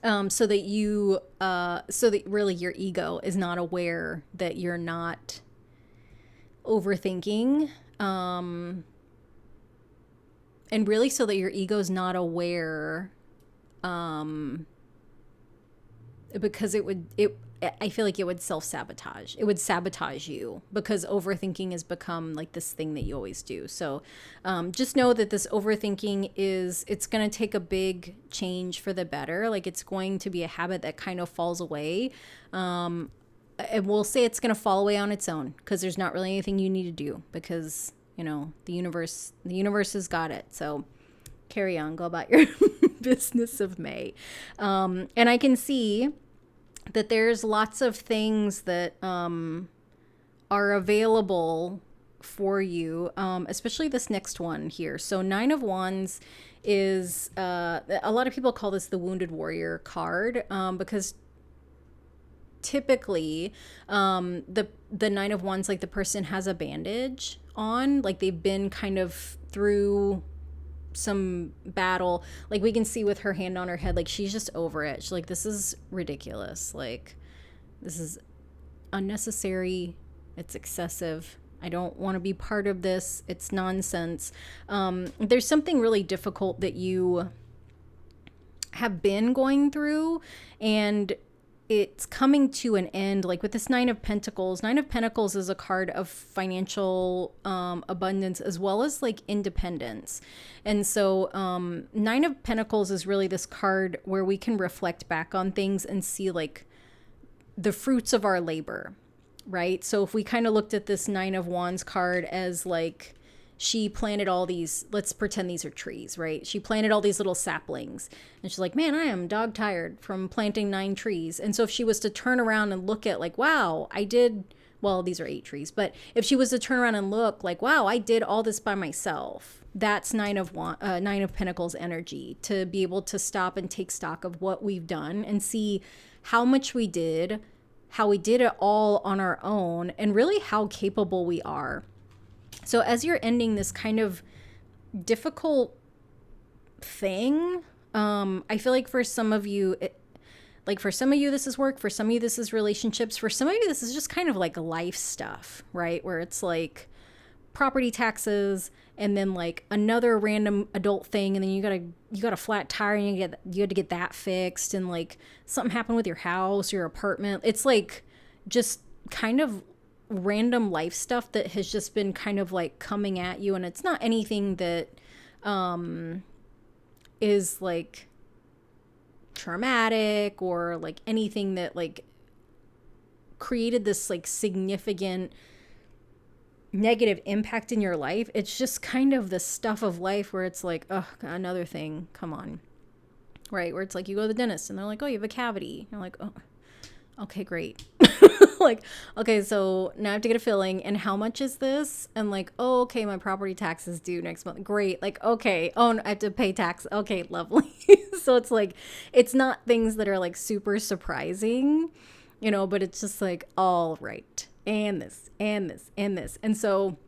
so that really your ego is not aware that you're not overthinking, and really so that your ego is not aware, because I feel like it would self-sabotage. It would sabotage you, because overthinking has become like this thing that you always do. So just know that this overthinking it's going to take a big change for the better. Like it's going to be a habit that kind of falls away. And we'll say it's going to fall away on its own, because there's not really anything you need to do, because, the universe has got it. So carry on, go about your business of May. And I can see that there's lots of things that are available for you, especially this next one here. So 9 of Wands is, a lot of people call this the Wounded Warrior card, because typically the 9 of Wands, like the person has a bandage on, like they've been kind of through some battle. Like we can see with her hand on her head, like she's just over it. She's like, this is ridiculous, like this is unnecessary, it's excessive, I don't want to be part of this, it's nonsense. There's something really difficult that you have been going through, and it's coming to an end. Like with this 9 of Pentacles is a card of financial abundance as well as like independence. And so 9 of Pentacles is really this card where we can reflect back on things and see like the fruits of our labor, right? So if we kind of looked at this 9 of Wands card as like, she planted all these, let's pretend these are trees, right? She planted all these little saplings, and she's like, man, I am dog tired from planting 9 trees. And so if she was to turn around and look at like, wow, I did, well, these are 8 trees, but if she was to turn around and look like, wow, I did all this by myself, that's 9 of Pentacles energy, to be able to stop and take stock of what we've done and see how much we did, how we did it all on our own, and really how capable we are. So as you're ending this kind of difficult thing, I feel like for some of you, this is work, for some of you this is relationships, for some of you this is just kind of like life stuff, right? Where it's like property taxes and then like another random adult thing, and then you got a flat tire and you had to get that fixed, and like something happened with your house, your apartment. It's like just kind of random life stuff that has just been kind of like coming at you, and it's not anything that is like traumatic or like anything that like created this like significant negative impact in your life. It's just kind of the stuff of life where it's like, oh, another thing, come on, right? Where it's like you go to the dentist and they're like, oh, you have a cavity. You're like, oh, okay, great. Like, okay, so now I have to get a filling, and how much is this? And like, oh, okay, my property tax is due next month. Great. Like, okay, oh, I have to pay tax. Okay, lovely. So it's like, it's not things that are like super surprising, but it's just like, all right, and this, and this, and this. And so,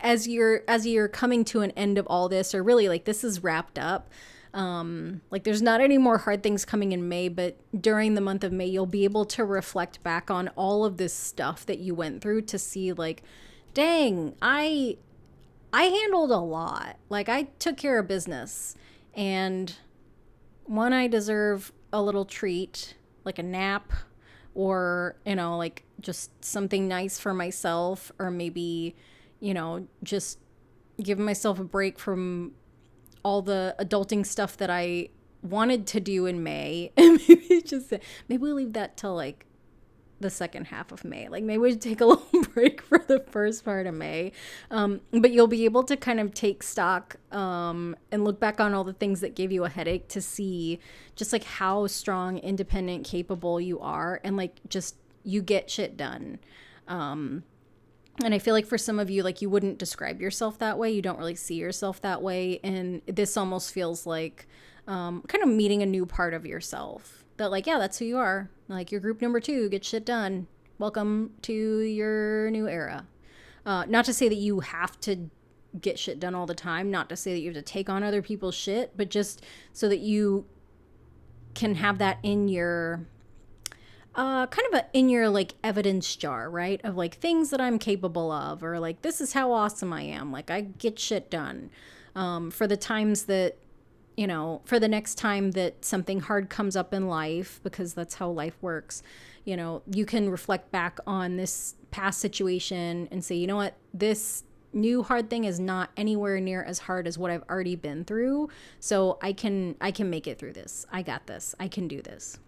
as you're coming to an end of all this, or really like this is wrapped up, like there's not any more hard things coming in May, but during the month of May, you'll be able to reflect back on all of this stuff that you went through to see like, dang, I handled a lot. Like I took care of business, and I deserve a little treat, like a nap, or, like just something nice for myself, or maybe, just giving myself a break from all the adulting stuff that I wanted to do in May. And maybe we'll leave that till like the second half of May. Like maybe we take a little break for the first part of May. But you'll be able to kind of take stock and look back on all the things that gave you a headache to see just like how strong, independent, capable you are, and like just you get shit done. And I feel like for some of you, like you wouldn't describe yourself that way. You don't really see yourself that way. And this almost feels like kind of meeting a new part of yourself. That like, yeah, that's who you are. Like you're group number 2, get shit done. Welcome to your new era. Not to say that you have to get shit done all the time. Not to say that you have to take on other people's shit. But just so that you can have that in your... in your like evidence jar, right? Of like things that I'm capable of, or like, this is how awesome I am. Like I get shit done. For the times that, for the next time that something hard comes up in life, because that's how life works, you can reflect back on this past situation and say, you know what, this new hard thing is not anywhere near as hard as what I've already been through. So I can make it through this. I got this. I can do this.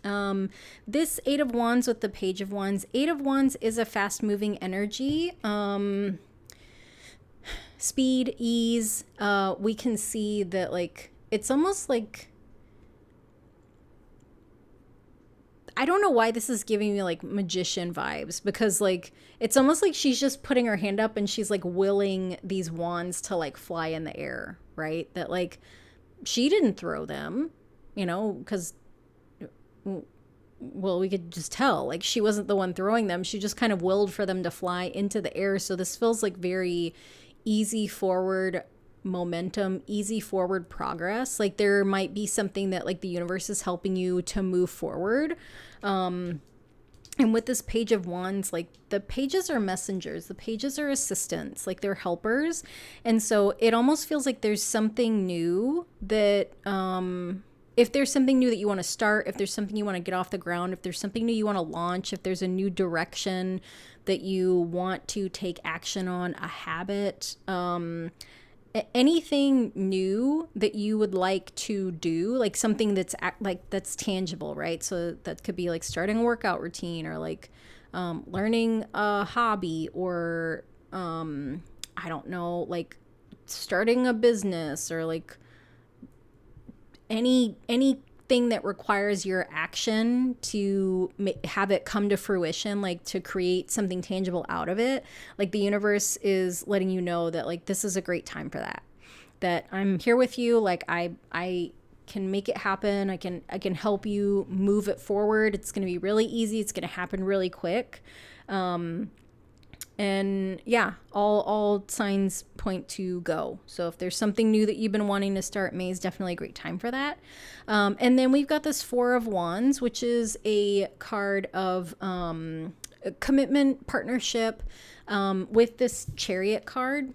This Eight of Wands with the Page of Wands. Eight of Wands is a fast moving energy. Speed, ease. We can see that, like, it's almost like, I don't know why this is giving me like magician vibes, because like it's almost like she's just putting her hand up and she's like willing these wands to like fly in the air, right? That like she didn't throw them, you know, because, well, we could just tell like she wasn't the one throwing them. She just kind of willed for them to fly into the air. So this feels like very easy forward momentum, easy forward progress. Like there might be something that like the universe is helping you to move forward. And with this Page of Wands, like the pages are messengers, the pages are assistants, like they're helpers. And so it almost feels like there's something new that, if there's something new that you want to start, if there's something you want to get off the ground, if there's something new you want to launch, if there's a new direction that you want to take action on, a habit, anything new that you would like to do, like something that's like that's tangible, right? So that could be like starting a workout routine, or like learning a hobby, or I don't know, like starting a business, or like anything that requires your action to have it come to fruition, like to create something tangible out of it. Like the universe is letting you know that like this is a great time for that I'm here with you. Like I can make it happen. I can help you move it forward. It's going to be really easy. It's going to happen really quick. And yeah, all signs point to go. So if there's something new that you've been wanting to start, May is definitely a great time for that. And then we've got this Four of Wands, which is a card of commitment, partnership, with this Chariot card.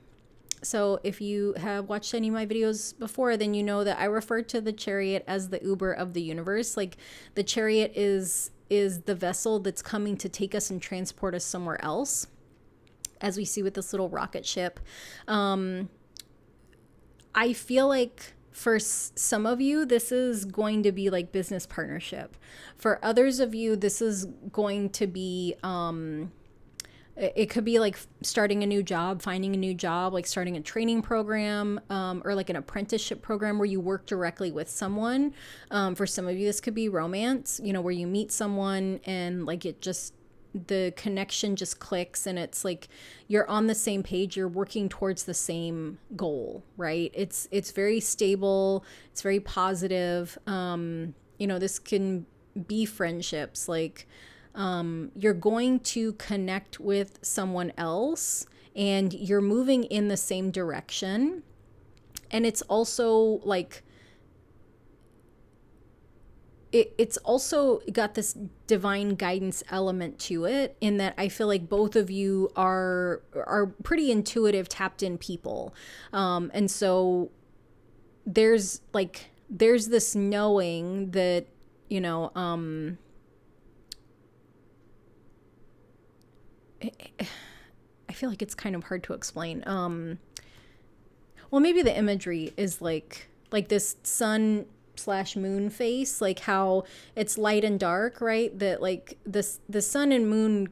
So if you have watched any of my videos before, then you know that I refer to the Chariot as the Uber of the universe. Like the Chariot is the vessel that's coming to take us and transport us somewhere else, as we see with this little rocket ship. I feel like for some of you, this is going to be like business partnership. For others of you, this is going to be, it could be like starting a new job, finding a new job, like starting a training program, or like an apprenticeship program where you work directly with someone. For some of you, this could be romance, you know, where you meet someone and like the connection just clicks, and it's like you're on the same page, you're working towards the same goal, right? It's very stable, it's very positive. You know, this can be friendships, like you're going to connect with someone else and you're moving in the same direction. And it's also like it's also got this divine guidance element to it, in that I feel like both of you are pretty intuitive, tapped in people. And so there's this knowing that, you know, I feel like it's kind of hard to explain. Well, maybe the imagery is like this sun / moon face, like how it's light and dark, right? That like the sun and moon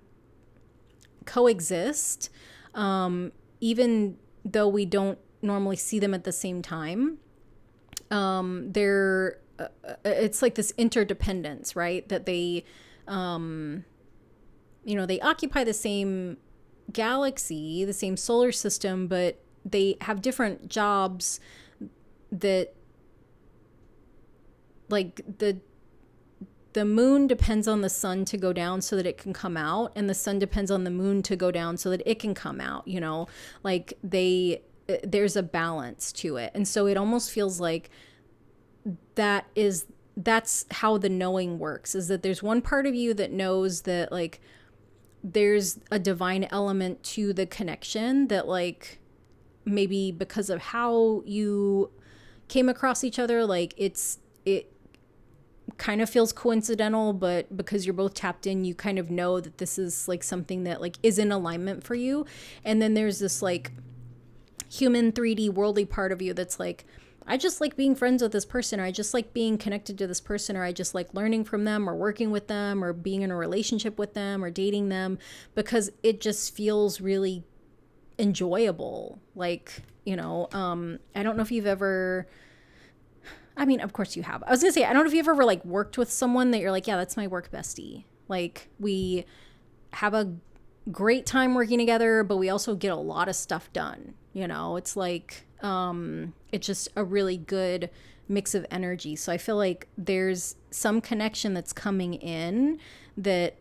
coexist, even though we don't normally see them at the same time. It's like this interdependence, right? That they, you know, they occupy the same galaxy, the same solar system, but they have different jobs. That like the moon depends on the sun to go down so that it can come out, and the sun depends on the moon to go down so that it can come out, you know, like there's a balance to it. And so it almost feels like that's how the knowing works, is that there's one part of you that knows that like there's a divine element to the connection, that like maybe because of how you came across each other, like it kind of feels coincidental, but because you're both tapped in, you kind of know that this is like something that like is in alignment for you. And then there's this like human 3D worldly part of you that's like, I just like being friends with this person, or I just like being connected to this person, or I just like learning from them or working with them or being in a relationship with them or dating them, because it just feels really enjoyable. Like, I don't know if you've ever, I mean, of course you have. I was gonna say, I don't know if you've ever like worked with someone that you're like, yeah, that's my work bestie. Like, we have a great time working together, but we also get a lot of stuff done. It's like, it's just a really good mix of energy. So I feel like there's some connection that's coming in that,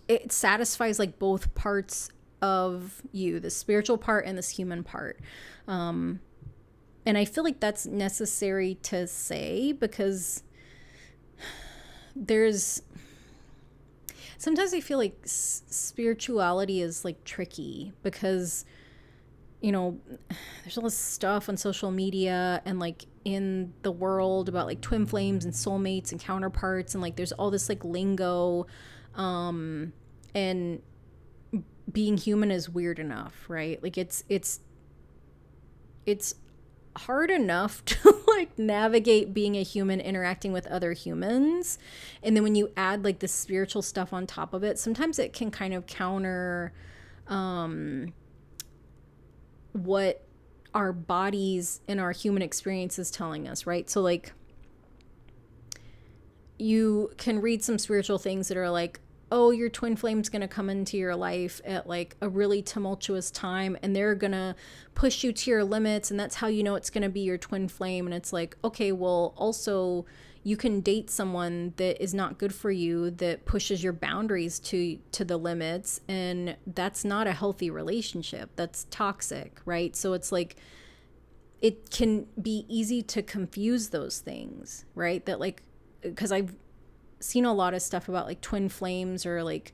it satisfies like both parts of you, the spiritual part and this human part. And I feel like that's necessary to say, because sometimes I feel like spirituality is like tricky, because, there's all this stuff on social media and like in the world about like twin flames and soulmates and counterparts. And like, there's all this like lingo, and being human is weird enough, right? Like it's hard enough to like navigate being a human interacting with other humans, and then when you add like the spiritual stuff on top of it, sometimes it can kind of counter what our bodies and our human experience is telling us, right? So like, you can read some spiritual things that are like, oh, your twin flame's going to come into your life at like a really tumultuous time, and they're going to push you to your limits, and that's how you know it's going to be your twin flame. And it's like, okay, well, also you can date someone that is not good for you, that pushes your boundaries to the limits, and that's not a healthy relationship. That's toxic, right? So it's like, it can be easy to confuse those things, right? That like, because I've seen a lot of stuff about like twin flames, or like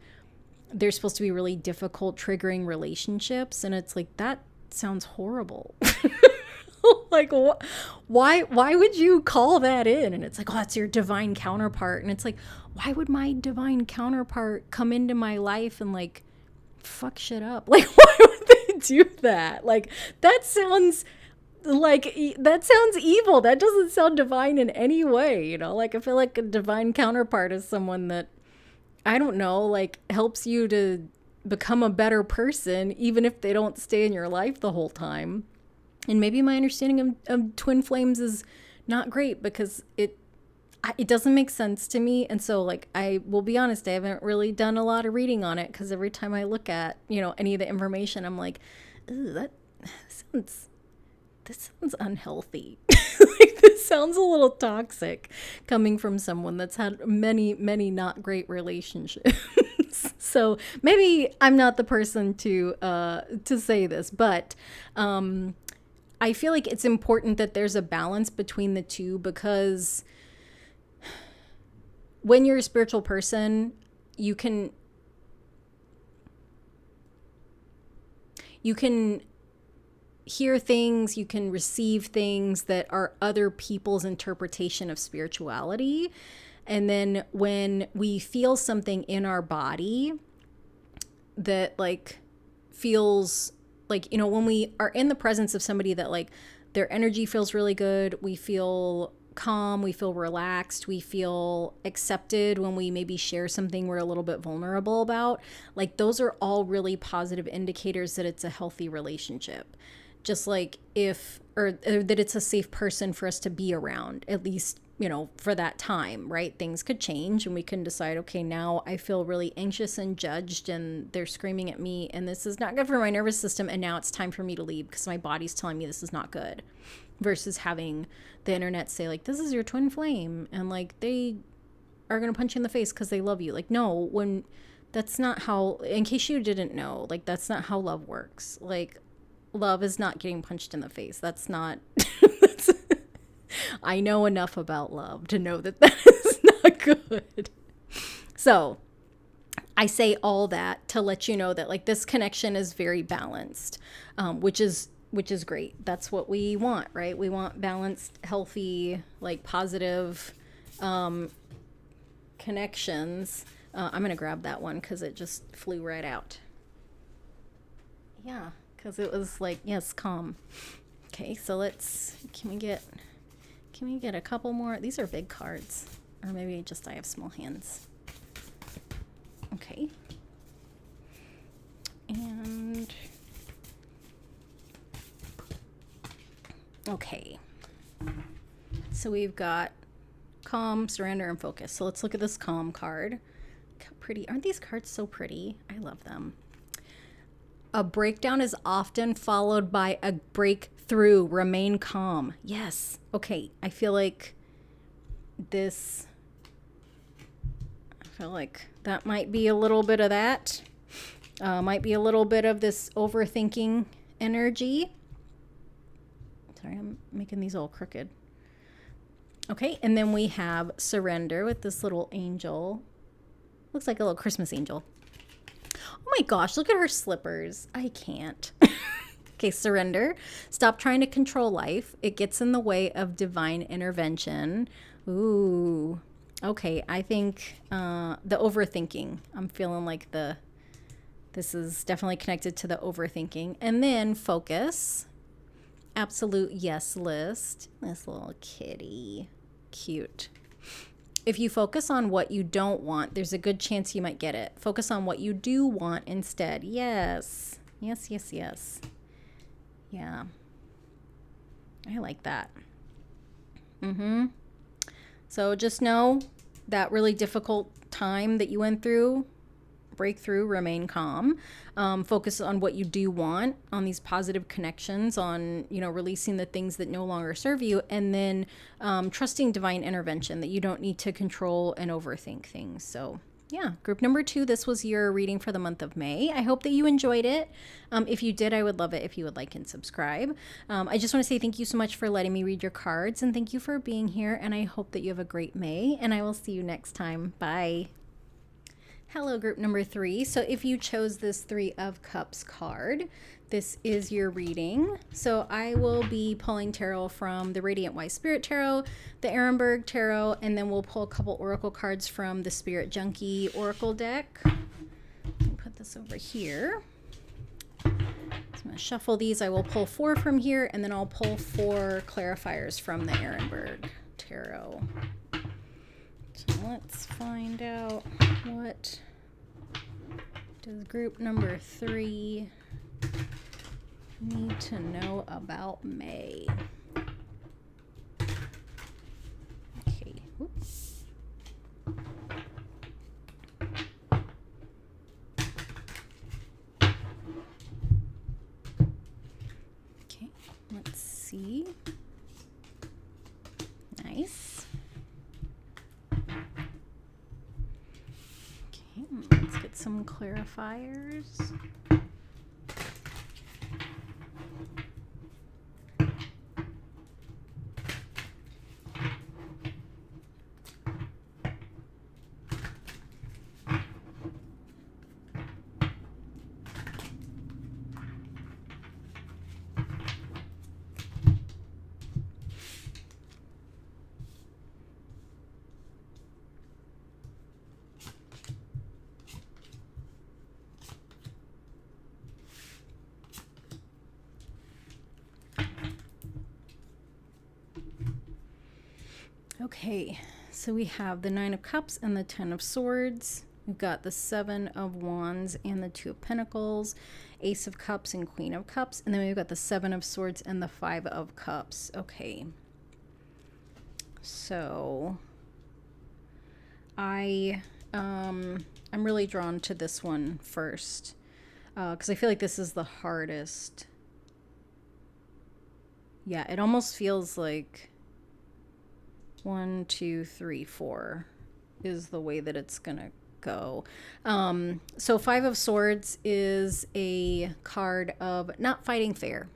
they're supposed to be really difficult, triggering relationships, and it's like, that sounds horrible. Like, why would you call that in? And it's like, oh, that's your divine counterpart. And it's like, why would my divine counterpart come into my life and like fuck shit up? Like, why would they do that? Like, that sounds evil. That doesn't sound divine in any way. Like, I feel like a divine counterpart is someone that, I don't know, like helps you to become a better person, even if they don't stay in your life the whole time. And maybe my understanding of twin flames is not great, because it doesn't make sense to me. And so like, I will be honest, I haven't really done a lot of reading on it, because every time I look at, any of the information, I'm like, ooh, that sounds unhealthy. Like, this sounds a little toxic, coming from someone that's had many, many not great relationships. So maybe I'm not the person to say this, but I feel like it's important that there's a balance between the two, because when you're a spiritual person, you can hear things, you can receive things that are other people's interpretation of spirituality. And then when we feel something in our body that like feels like, when we are in the presence of somebody that like their energy feels really good, we feel calm, we feel relaxed, we feel accepted when we maybe share something we're a little bit vulnerable about, like those are all really positive indicators that it's a healthy relationship. Just like or that it's a safe person for us to be around, at least, for that time, right? Things could change and we can decide, okay, now I feel really anxious and judged and they're screaming at me and this is not good for my nervous system, and now it's time for me to leave because my body's telling me this is not good. Versus having the internet say like, this is your twin flame and like they are going to punch you in the face because they love you. Like, no, that's not how, in case you didn't know, like that's not how love works. Like, love is not getting punched in the face. That's not I know enough about love to know that is not good. So I say all that to let you know that like this connection is very balanced, which is great. That's what we want, right? We want balanced, healthy, like positive connections. I'm going to grab that one because it just flew right out. Yeah. because it was like, yes, calm. Okay, so can we get a couple more? These are big cards, or maybe just I have small hands. Okay. And okay. So we've got calm, surrender, and focus. So let's look at this calm card. Look how pretty. Aren't these cards so pretty? I love them. A breakdown is often followed by a breakthrough. Remain calm. Yes. Okay. I feel like that might be a little bit of that. Might be a little bit of this overthinking energy. Sorry, I'm making these all crooked. Okay, and then we have surrender with this little angel. Looks like a little Christmas angel. Oh my gosh, look at her slippers. I can't. Okay, surrender. Stop trying to control life. It gets in the way of divine intervention. Ooh. Okay, I think the overthinking. I'm feeling like this is definitely connected to the overthinking. And then focus. Absolute yes list. This little kitty. Cute. If you focus on what you don't want, there's a good chance you might get it. Focus on what you do want instead. Yes. Yes, yes, yes. Yeah. I like that. So just know that really difficult time that you went through, break through, remain calm. Focus on what you do want, on these positive connections, on, releasing the things that no longer serve you, and then trusting divine intervention, that you don't need to control and overthink things. So yeah, group number 2, this was your reading for the month of May. I hope that you enjoyed it. If you did, I would love it if you would like and subscribe. I just want to say thank you so much for letting me read your cards, and thank you for being here, and I hope that you have a great May, and I will see you next time. Bye. Hello, group number 3. So if you chose this 3 of Cups card, this is your reading. So I will be pulling tarot from the Radiant Wise Spirit Tarot, the Erenberg Tarot, and then we'll pull a couple oracle cards from the Spirit Junkie Oracle deck. Put this over here. So I'm going to shuffle these. I will pull 4 from here, and then I'll pull 4 clarifiers from the Erenberg Tarot. So let's find out, what does group number 3 need to know about May? Okay. Whoops. Okay, let's see. Nice. Let's get some clarifiers. Okay, so we have the 9 of Cups and the 10 of Swords. We've got the 7 of Wands and the 2 of Pentacles, Ace of Cups and Queen of Cups, and then we've got the 7 of Swords and the 5 of Cups. Okay, so I'm really drawn to this one first, because I feel like this is the hardest. Yeah, it almost feels like 1, 2, 3, 4 is the way that it's gonna go. So 5 of Swords is a card of not fighting fair.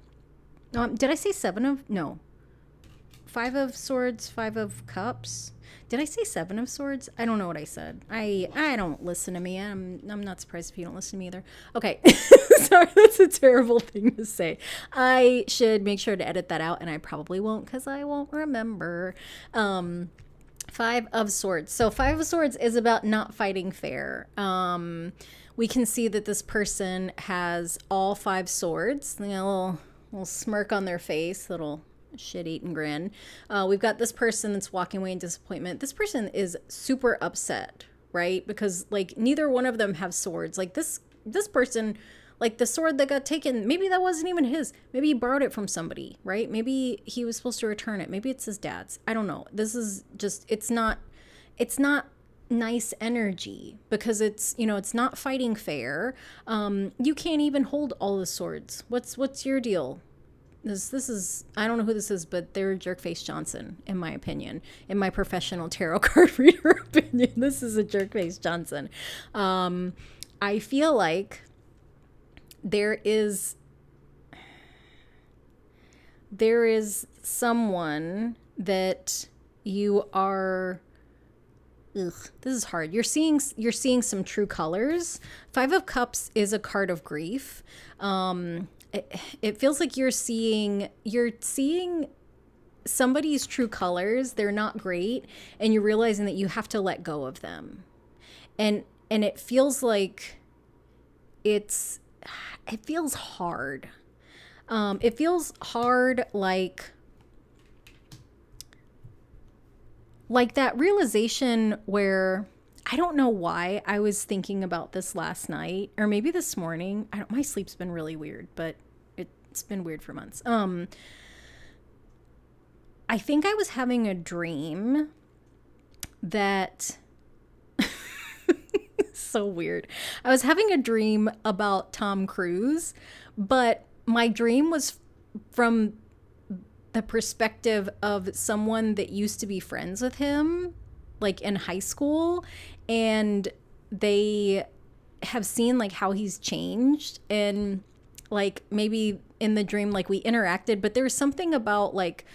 Did I say 7 of? No. 5 of Swords, 5 of Cups. Did I say 7 of Swords? I don't know what I said. I don't listen to me. I'm not surprised if you don't listen to me either. Okay. Sorry, that's a terrible thing to say. I should make sure to edit that out, and I probably won't because I won't remember. Five of Swords. So Five of Swords is about not fighting fair. We can see that this person has all five swords. You know, little smirk on their face, little shit-eating grin. We've got this person that's walking away in disappointment. This person is super upset, right? Because like neither one of them have swords. Like this person, like the sword that got taken, maybe that wasn't even his. Maybe he borrowed it from somebody, right? Maybe he was supposed to return it. Maybe it's his dad's. I don't know. This is just, it's not nice energy because it's, you know, it's not fighting fair. You can't even hold all the swords. What's your deal? This is, I don't know who this is, but they're Jerkface Johnson, in my opinion, in my professional tarot card reader opinion. This is a Jerkface Johnson. I feel like there is someone that you are, this is hard. You're seeing some true colors. Five of Cups is a card of grief. It feels like you're seeing somebody's true colors. They're not great, and you're realizing that you have to let go of them. And it feels like it feels hard. It feels hard, like that realization where, I don't know why I was thinking about this last night or maybe this morning. My sleep's been really weird, but it's been weird for months. I think I was having a dream that so weird. I was having a dream about Tom Cruise, but my dream was from the perspective of someone that used to be friends with him, like in high school, and they have seen like how he's changed, and like maybe in the dream like we interacted, but there was something about like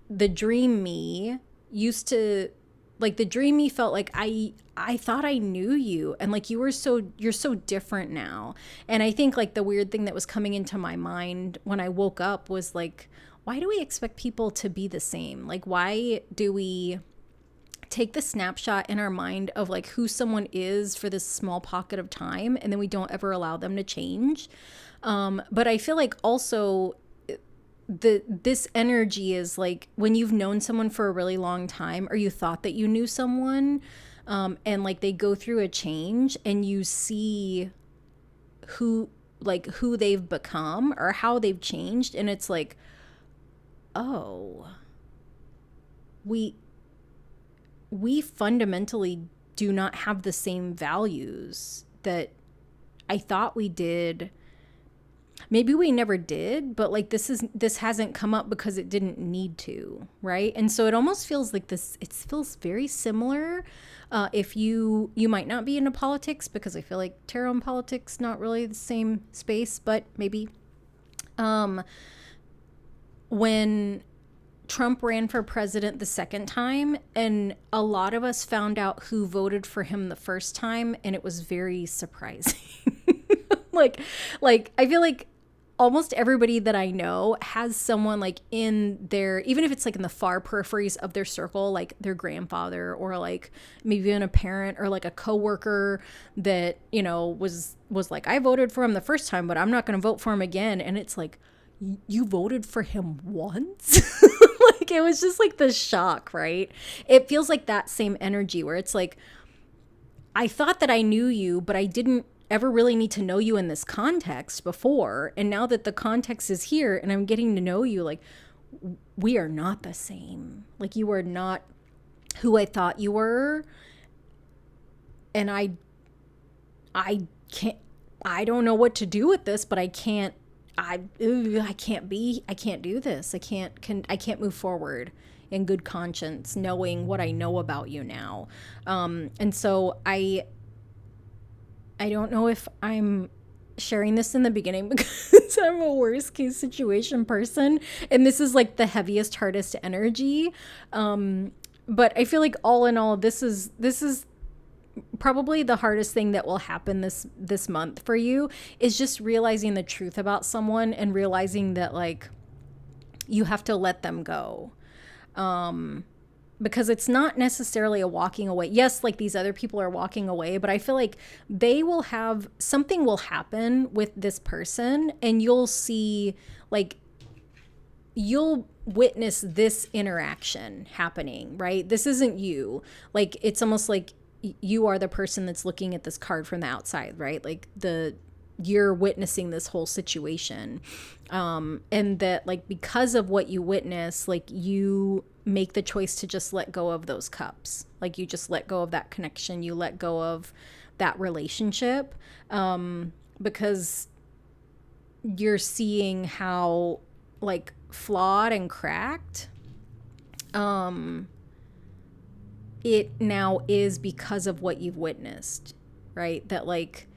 the dream me used to, like the dream me felt like I thought I knew you, and like you're so different now. And I think like the weird thing that was coming into my mind when I woke up was like, why do we expect people to be the same? Like, why do we take the snapshot in our mind of like who someone is for this small pocket of time, and then we don't ever allow them to change? But I feel like also this energy is like when you've known someone for a really long time, or you thought that you knew someone, and like they go through a change, and you see who they've become or how they've changed, and it's like, oh, we fundamentally do not have the same values that I thought we did. Maybe we never did, but like this hasn't come up because it didn't need to, right? And so it almost feels like this, it feels very similar. If you might not be into politics, because I feel like tarot and politics, not really the same space, but maybe. When Trump ran for president the second time, and a lot of us found out who voted for him the first time, and it was very surprising. like I feel like almost everybody that I know has someone like in their, even if it's like in the far peripheries of their circle, like their grandfather, or like maybe even a parent, or like a coworker that, you know, was like, I voted for him the first time, but I'm not going to vote for him again. And it's like, you voted for him once? Like, it was just like the shock, right? It feels like that same energy where it's like, I thought that I knew you, but I didn't ever really need to know you in this context before. And now that the context is here and I'm getting to know you, like, we are not the same. Like, you are not who I thought you were. And I can't, I don't know what to do with this, but I can't do this. I can't move forward in good conscience, knowing what I know about you now. And so I don't know if I'm sharing this in the beginning because I'm a worst case situation person, and this is like the heaviest, hardest energy. But I feel like all in all, this is probably the hardest thing that will happen this month for you, is just realizing the truth about someone and realizing that like you have to let them go. because it's not necessarily a walking away. Yes, like these other people are walking away, but I feel like they will have something will happen with this person, and you'll see, like, you'll witness this interaction happening, right? This isn't you. Like, it's almost like you are the person that's looking at this card from the outside, right? Like, you're witnessing this whole situation. And that, like, because of what you witness, like, you make the choice to just let go of those cups. Like, you just let go of that connection. You let go of that relationship, because you're seeing how, like, flawed and cracked it now is because of what you've witnessed, right? That, like,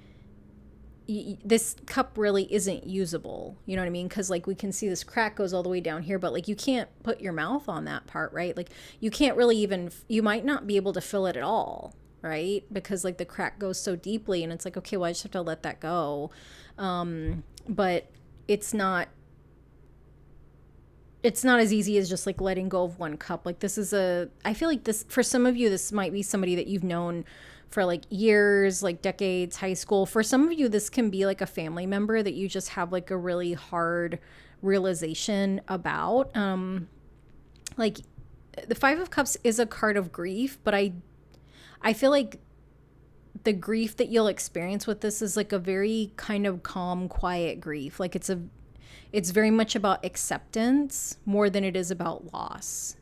this cup really isn't usable, you know what I mean? Because, like, we can see this crack goes all the way down here, but, like, you can't put your mouth on that part, right? Like, you can't really even, you might not be able to fill it at all, right? Because, like, the crack goes so deeply, and it's like, okay, well, I just have to let that go. But it's not as easy as just, like, letting go of one cup. Like, I feel like this, for some of you, this might be somebody that you've known for, like, years, like decades, high school. For some of you, this can be like a family member that you just have, like, a really hard realization about. Like, the Five of Cups is a card of grief, but I feel like the grief that you'll experience with this is, like, a very kind of calm, quiet grief. Like, it's very much about acceptance more than it is about loss.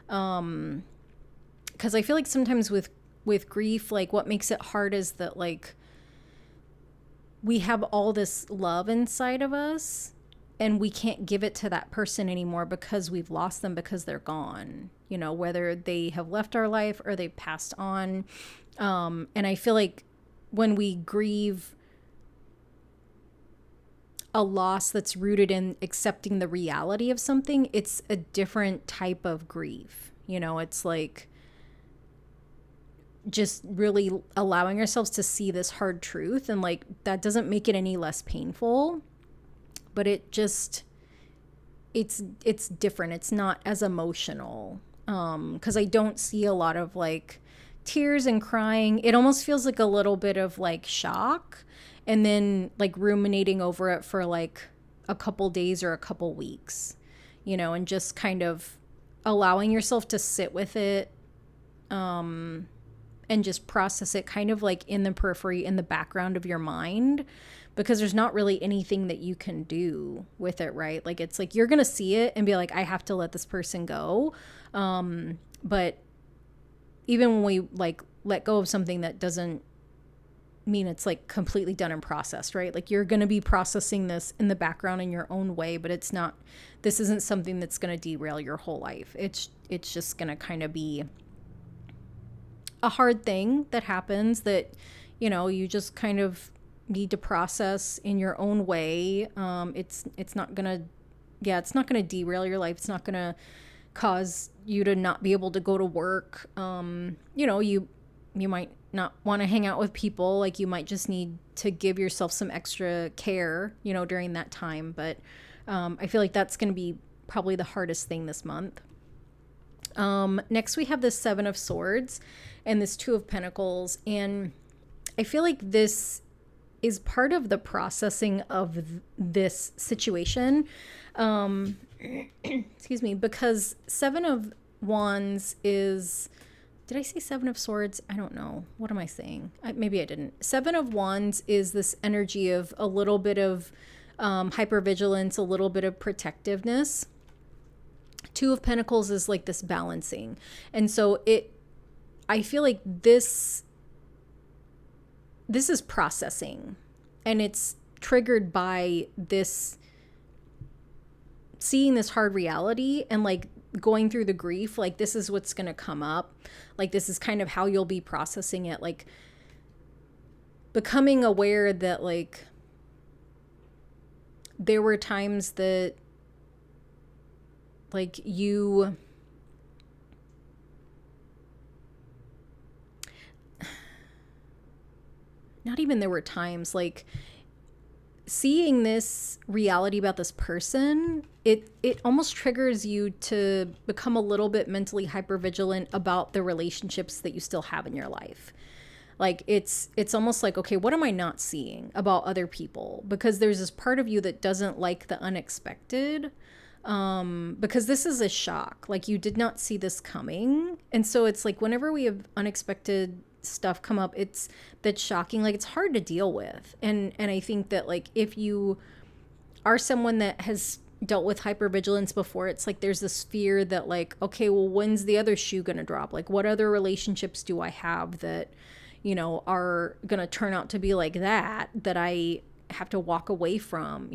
Because I feel like sometimes with grief, like, what makes it hard is that, like, we have all this love inside of us, and we can't give it to that person anymore because we've lost them, because they're gone, you know, whether they have left our life or they've passed on. And I feel like when we grieve a loss that's rooted in accepting the reality of something, it's a different type of grief. You know, it's like just really allowing ourselves to see this hard truth, and, like, that doesn't make it any less painful, but it's different. It's not as emotional. 'Cause I don't see a lot of, like, tears and crying. It almost feels like a little bit of, like, shock, and then, like, ruminating over it for, like, a couple days or a couple weeks, you know, and just kind of allowing yourself to sit with it, and just process it kind of, like, in the periphery, in the background of your mind, because there's not really anything that you can do with it, right? Like, it's like you're gonna see it and be like, I have to let this person go. But even when we, like, let go of something, that doesn't mean it's, like, completely done and processed, right? Like, you're going to be processing this in the background in your own way, but this isn't something that's going to derail your whole life. It's just going to kind of be a hard thing that happens that, you know, you just kind of need to process in your own way. It's not going to derail your life. It's not going to cause you to not be able to go to work. You know, you might not want to hang out with people. Like, you might just need to give yourself some extra care, you know, during that time. But I feel like that's going to be probably the hardest thing this month. Next we have the Seven of Swords and this Two of Pentacles. And I feel like this is part of the processing of this situation. Excuse me, because Seven of Wands is, did I say Seven of Swords? I don't know. What am I saying? Maybe I didn't. Seven of Wands is this energy of a little bit of hypervigilance, a little bit of protectiveness. Two of Pentacles is like this balancing. And so I feel like this is processing, and it's triggered by this, seeing this hard reality and, like, going through the grief. Like, this is what's going to come up. Like, this is kind of how you'll be processing it. Like, becoming aware that, like, there were times that, like, not even there were times, like, seeing this reality about this person, it almost triggers you to become a little bit mentally hypervigilant about the relationships that you still have in your life. Like it's almost like, okay, what am I not seeing about other people? Because there's this part of you that doesn't like the unexpected. Because this is a shock. Like you did not see this coming. And so it's like whenever we have unexpected stuff come up, that's shocking. Like it's hard to deal with. And I think that like if you are someone that has dealt with hypervigilance before, it's like there's this fear that like, okay, well, when's the other shoe gonna drop? Like what other relationships do I have that, are gonna turn out to be like that I have to walk away from,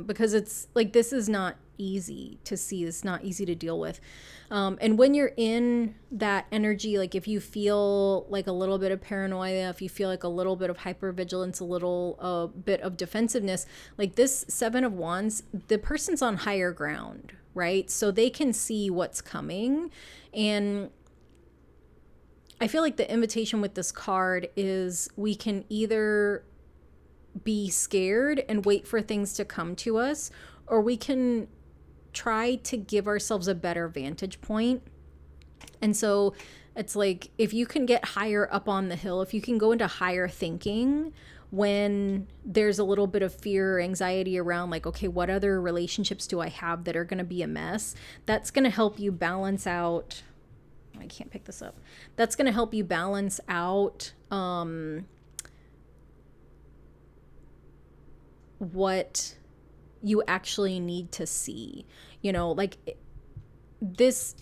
because it's like this is not easy to see. It's not easy to deal with. And when you're in that energy, like if you feel like a little bit of paranoia, if you feel like a little bit of hypervigilance, a little bit of defensiveness, like this Seven of Wands, the person's on higher ground, right? So they can see what's coming. And I feel like the invitation with this card is we can either be scared and wait for things to come to us, or we can try to give ourselves a better vantage point. And so it's like if you can get higher up on the hill, if you can go into higher thinking when there's a little bit of fear or anxiety around like, okay, what other relationships do I have that are going to be a mess? That's going to help you balance out. I can't pick this up. That's going to help you balance out what you actually need to see. Like this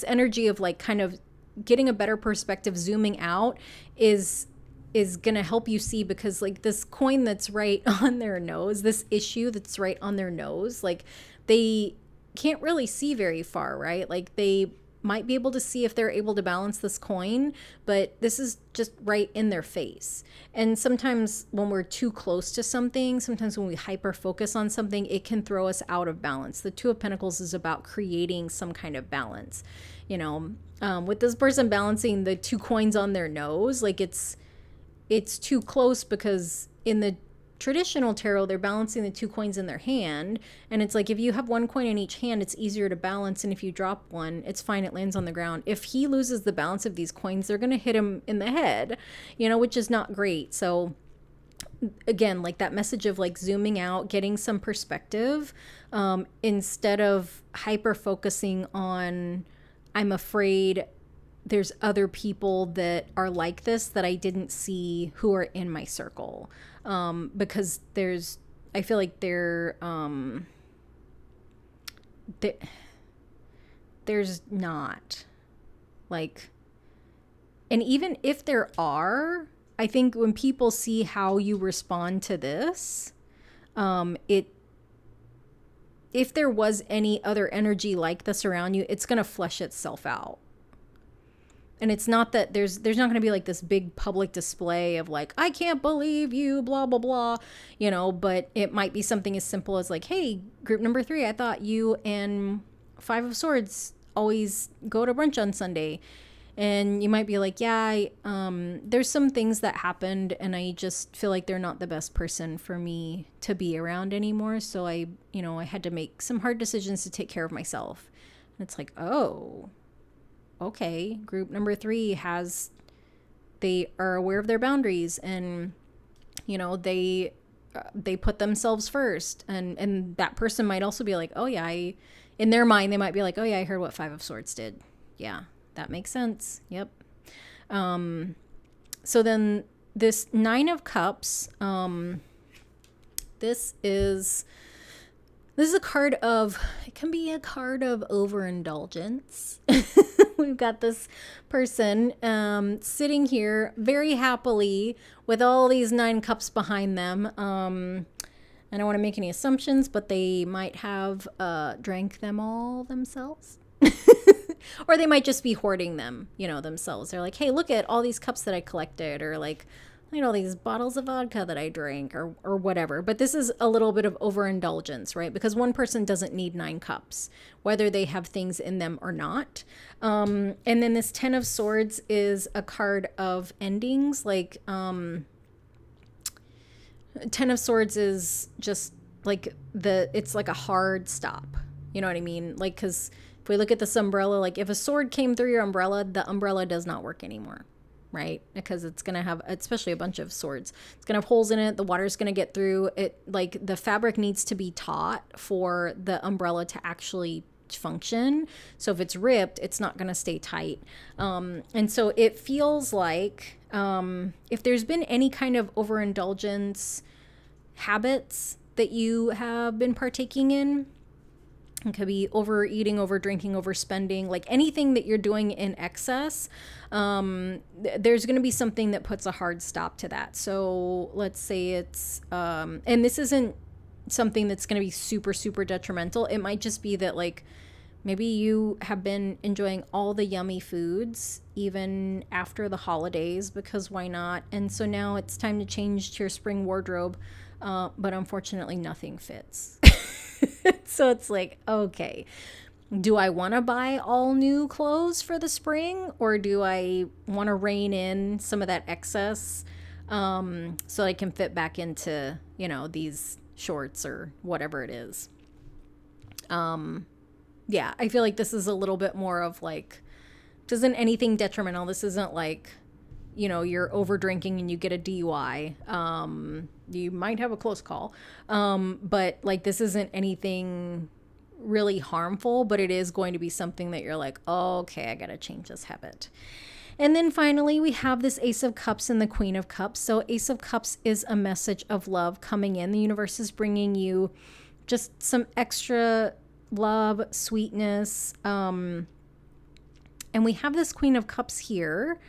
energy of like kind of getting a better perspective, zooming out is going to help you see, because like this coin that's right on their nose, this issue that's right on their nose, like they can't really see very far, right? Like they might be able to see if they're able to balance this coin, but this is just right in their face. And sometimes when we're too close to something, sometimes when we hyper focus on something, it can throw us out of balance. The Two of Pentacles is about creating some kind of balance. With this person balancing the two coins on their nose, like it's too close, because in the traditional tarot, they're balancing the two coins in their hand. And it's like, if you have one coin in each hand, it's easier to balance. And if you drop one, it's fine. It lands on the ground. If he loses the balance of these coins, they're going to hit him in the head, which is not great. So again, like that message of like zooming out, getting some perspective, instead of hyper focusing on, I'm afraid there's other people that are like this that I didn't see who are in my circle. Because I feel like there's not, like, and even if there are, I think when people see how you respond to this, if there was any other energy like this around you, it's going to flesh itself out. And it's not that there's not going to be like this big public display of like, I can't believe you, blah, blah, blah, but it might be something as simple as like, hey, group number 3, I thought you and Five of Swords always go to brunch on Sunday. And you might be like, yeah, there's some things that happened and I just feel like they're not the best person for me to be around anymore. So I had to make some hard decisions to take care of myself. And it's like, oh, okay, group number 3 they are aware of their boundaries, and they put themselves first, and that person might also be like, oh yeah, in their mind they might be like, oh yeah, I heard what Five of Swords did. Yeah, that makes sense. Yep. So then this Nine of Cups, this is a card of, it can be a card of overindulgence. We've got this person sitting here very happily with all these 9 cups behind them. I don't want to make any assumptions, but they might have drank them all themselves. Or they might just be hoarding them, themselves. They're like, hey, look at all these cups that I collected, or like, all these bottles of vodka that I drank, or whatever. But this is a little bit of overindulgence, right? Because one person doesn't need 9 cups, whether they have things in them or not. And then this 10 of Swords is a card of endings. Like, Ten of Swords is just like it's like a hard stop. You know what I mean? Like, because if we look at this umbrella, like if a sword came through your umbrella, the umbrella does not work anymore, right? Because it's going to have, especially a bunch of swords, it's going to have holes in it. The water's going to get through it. Like the fabric needs to be taut for the umbrella to actually function. So if it's ripped, it's not going to stay tight. And so it feels like if there's been any kind of overindulgence habits that you have been partaking in, it could be overeating, over drinking, overspending, like anything that you're doing in excess. There's going to be something that puts a hard stop to that. So let's say it's, and this isn't something that's going to be super, super detrimental. It might just be that like maybe you have been enjoying all the yummy foods even after the holidays, because why not? And so now it's time to change to your spring wardrobe. But unfortunately nothing fits. So it's like, okay, do I want to buy all new clothes for the spring, or do I want to rein in some of that excess so I can fit back into, you know, these shorts or whatever it is? Yeah, I feel like this is a little bit more of like, this isn't anything detrimental. This isn't like, you know, you're over drinking and you get a DUI. You might have a close call. But like, this isn't anything really harmful, but it is going to be something that you're like, oh, okay, I got to change this habit. And then finally, we have this Ace of Cups and the Queen of Cups. So Ace of Cups is a message of love coming in. The universe is bringing you just some extra love, sweetness. And we have this Queen of Cups here.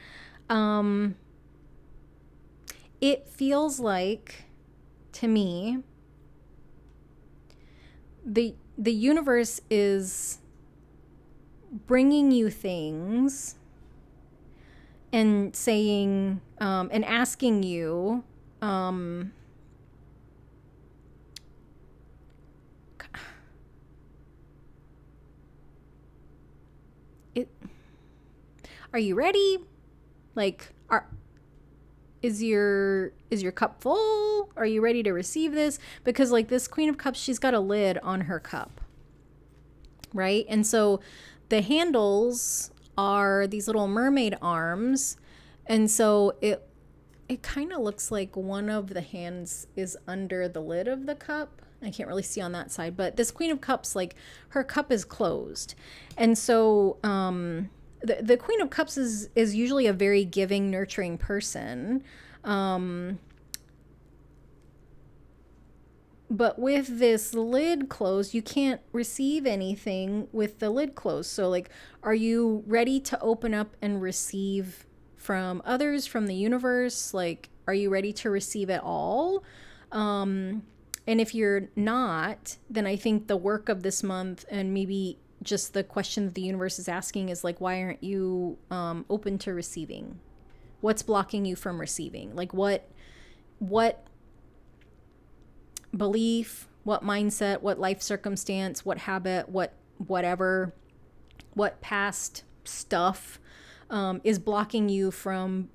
It feels like, to me, the universe is bringing you things and saying, and asking you, are you ready? Like, is your cup full? Are you ready to receive this? Because like this Queen of Cups, she's got a lid on her cup, right? And so the handles are these little mermaid arms, and so it kind of looks like one of the hands is under the lid of the cup. I can't really see on that side, but this Queen of Cups, like her cup is closed, and so the Queen of Cups is usually a very giving, nurturing person. But with this lid closed, you can't receive anything with the lid closed. So like, are you ready to open up and receive from others, from the universe? Like, are you ready to receive it all? And if you're not, then I think the work of this month, and maybe just the question that the universe is asking, is like, why aren't you open to receiving? What's blocking you from receiving? Like what belief, what mindset, what life circumstance, what habit, whatever, what past stuff is blocking you from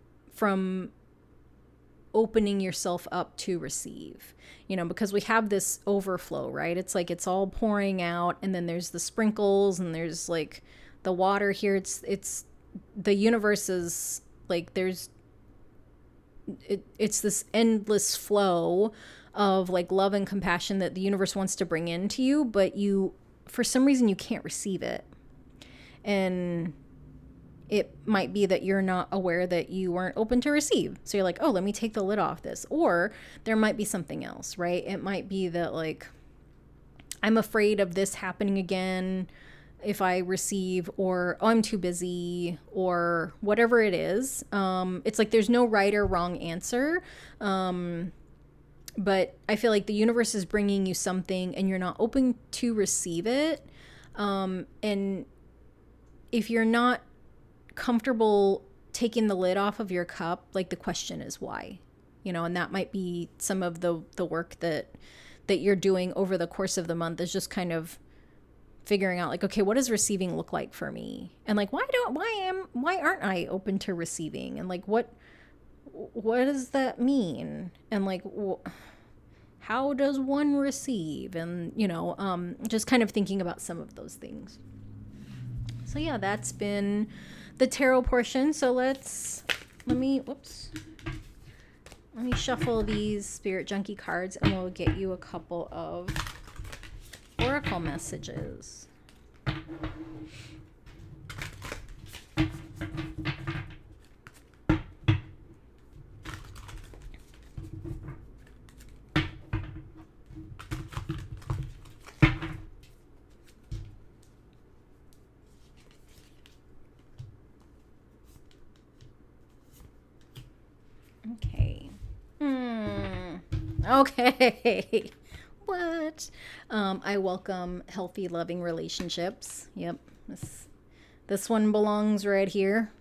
opening yourself up to receive? You know, because we have this overflow, right? It's like it's all pouring out, and then there's the sprinkles, and there's like the water here. It's the universe is like, it's this endless flow of like love and compassion that the universe wants to bring into you, but you, for some reason, you can't receive it. And it might be that you're not aware that you weren't open to receive. So you're like, oh, let me take the lid off this. Or there might be something else, right? It might be that like, I'm afraid of this happening again if I receive, or oh, I'm too busy, or whatever it is. It's like there's no right or wrong answer. But I feel like the universe is bringing you something and you're not open to receive it. And if you're not comfortable taking the lid off of your cup, like the question is why, you know, and that might be some of the work that you're doing over the course of the month, is just kind of figuring out like, okay, what does receiving look like for me? And like, why aren't I open to receiving? And like, what does that mean? And like, how does one receive? And, just kind of thinking about some of those things. So yeah, that's been the tarot portion. So let me shuffle these Spirit Junkie cards and we'll get you a couple of oracle messages. Okay. Okay. What? I welcome healthy, loving relationships. Yep. This one belongs right here.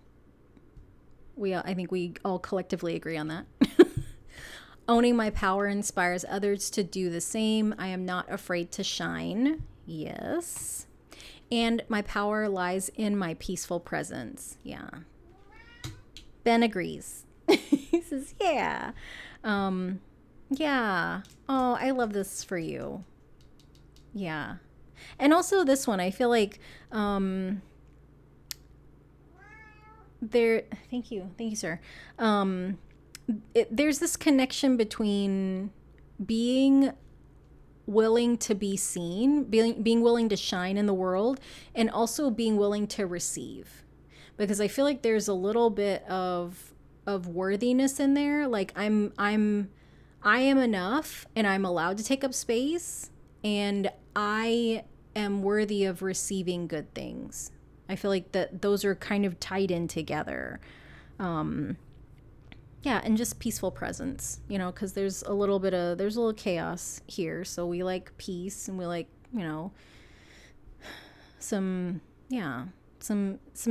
I think we all collectively agree on that. Owning my power inspires others to do the same. I am not afraid to shine. Yes. And my power lies in my peaceful presence. Yeah. Ben agrees. He says, yeah. Yeah. Oh, I love this for you. Yeah. And also this one, I feel like thank you, sir. There's this connection between being willing to be seen, being willing to shine in the world, and also being willing to receive. Because I feel like there's a little bit of worthiness in there. Like I am enough and I'm allowed to take up space and I am worthy of receiving good things. I feel like that those are kind of tied in together. Yeah, and just peaceful presence, because there's a little chaos here. So we like peace and we like, some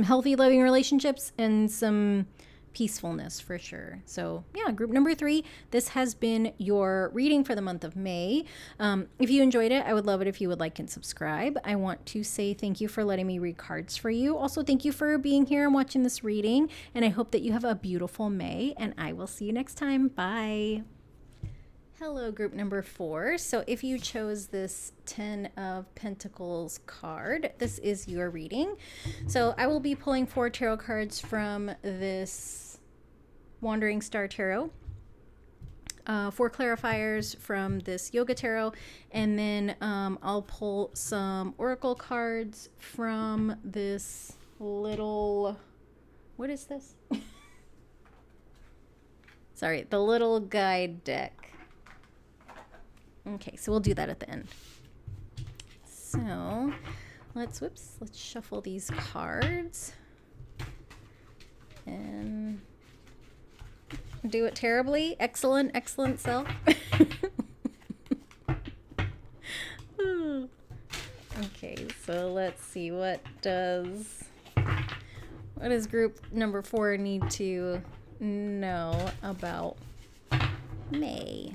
healthy, loving relationships and some peacefulness for sure. So yeah, group number 3, this has been your reading for the month of May. If you enjoyed it, I would love it if you would like and subscribe. I want to say thank you for letting me read cards for you. Also, thank you for being here and watching this reading. And I hope that you have a beautiful May, and I will see you next time. Bye. Hello, group number 4. So if you chose this 10 of Pentacles card, this is your reading. So I will be pulling 4 tarot cards from this Wandering Star Tarot, 4 clarifiers from this Yoga Tarot, and then I'll pull some oracle cards from this little, what is this? Sorry, the little guide deck. Okay, so we'll do that at the end. So let's shuffle these cards and do it terribly. Excellent self. Okay, so let's see, what does group number 4 need to know about May?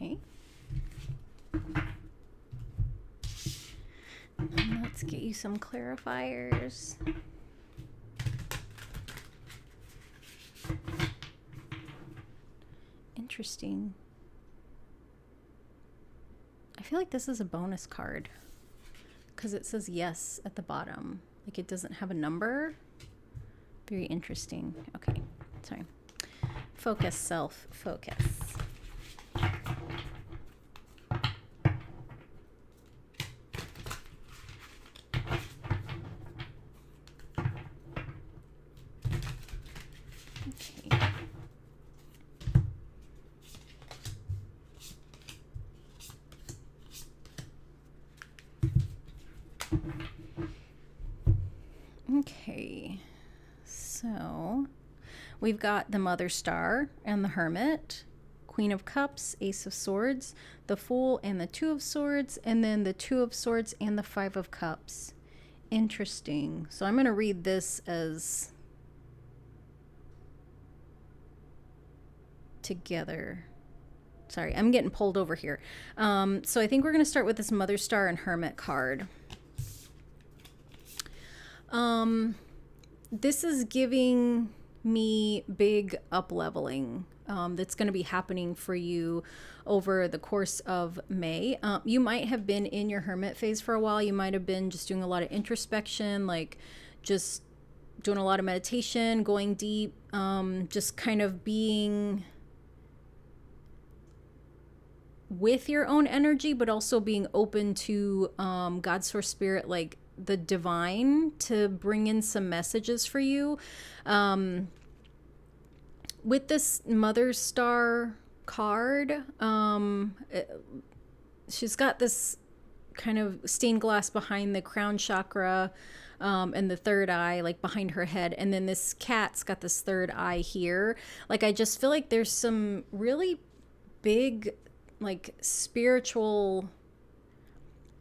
Okay. Let's get you some clarifiers. Interesting. I feel like this is a bonus card because it says yes at the bottom. Like it doesn't have a number. Very interesting. Okay, sorry. Focus, self, focus. Okay, so we've got the Mother Star and the Hermit, Queen of Cups, Ace of Swords, the Fool and the Two of Swords, and then the Two of Swords and the Five of Cups. Interesting. So I'm going to read this as together. Sorry, I'm getting pulled over here. So I think we're going to start with this Mother Star and Hermit card. This is giving me big up-leveling that's going to be happening for you over the course of May. You might have been in your hermit phase for a while. You might have been just doing a lot of introspection, like just doing a lot of meditation, going deep, just kind of being with your own energy, but also being open to God, Source, Spirit, like the divine, to bring in some messages for you. With this Mother Star card, she's got this kind of stained glass behind the crown chakra, and the third eye, like behind her head. And then this cat's got this third eye here. Like, I just feel like there's some really big, like, spiritual,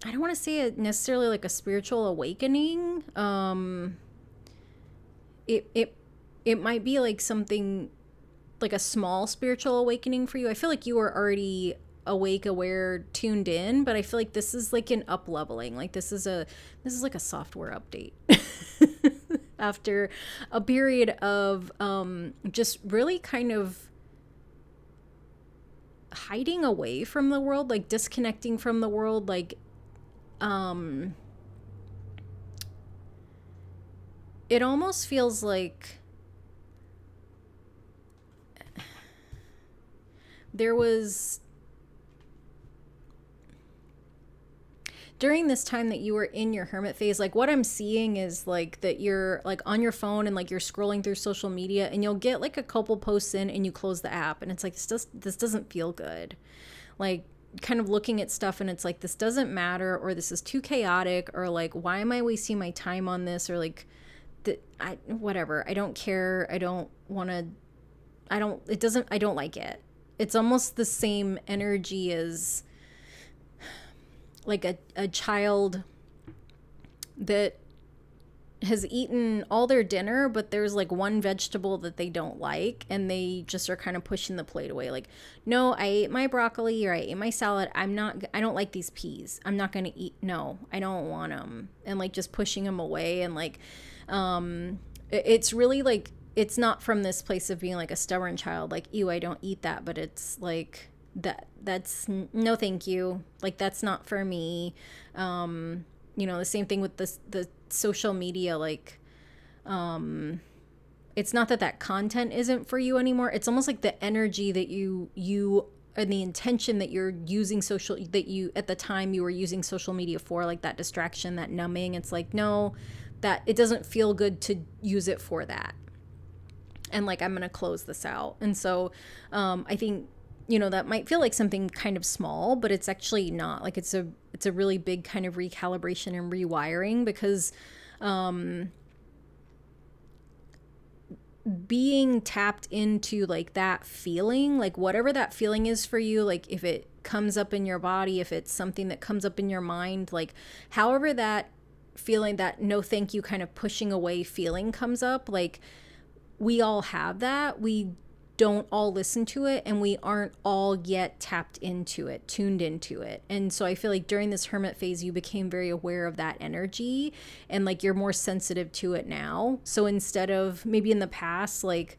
I don't want to say it necessarily like a spiritual awakening. It might be like something like a small spiritual awakening for you. I feel like you were already awake, aware, tuned in, but I feel like this is like an up leveling. Like this is like a software update after a period of just really kind of hiding away from the world, like disconnecting from the world, like it almost feels like there was, during this time that you were in your hermit phase, like what I'm seeing is like that you're like on your phone and like you're scrolling through social media and you'll get like a couple posts in and you close the app and it's like, this doesn't feel good. Like kind of looking at stuff and it's like, this doesn't matter, or this is too chaotic, or like, why am I wasting my time on this? Or like, whatever. I don't care. I don't want to, I don't like it. It's almost the same energy as like a child that has eaten all their dinner, but there's like one vegetable that they don't like and they just are kind of pushing the plate away. Like, no, I ate my broccoli or I ate my salad. I don't like these peas. I'm not going to eat. No, I don't want them. And like just pushing them away. And like, it's really like, it's not from this place of being like a stubborn child, like, ew, I don't eat that, but it's like that's no thank you, like that's not for me. You know, the same thing with the social media, like it's not that content isn't for you anymore. It's almost like the energy that you and the intention that you're using that you at the time you were using social media for, like that distraction, that numbing. It's like, no, that it doesn't feel good to use it for that. And like, I'm going to close this out. And so I think, you know, that might feel like something kind of small, but it's actually not. Like it's a really big kind of recalibration and rewiring, because being tapped into like that feeling, like whatever that feeling is for you, like if it comes up in your body, if it's something that comes up in your mind, like however that feeling, that no thank you kind of pushing away feeling comes up, like we all have that. We don't all listen to it, and we aren't all yet tapped into it, tuned into it. And so I feel like during this hermit phase, you became very aware of that energy, and like you're more sensitive to it now. So instead of maybe in the past, like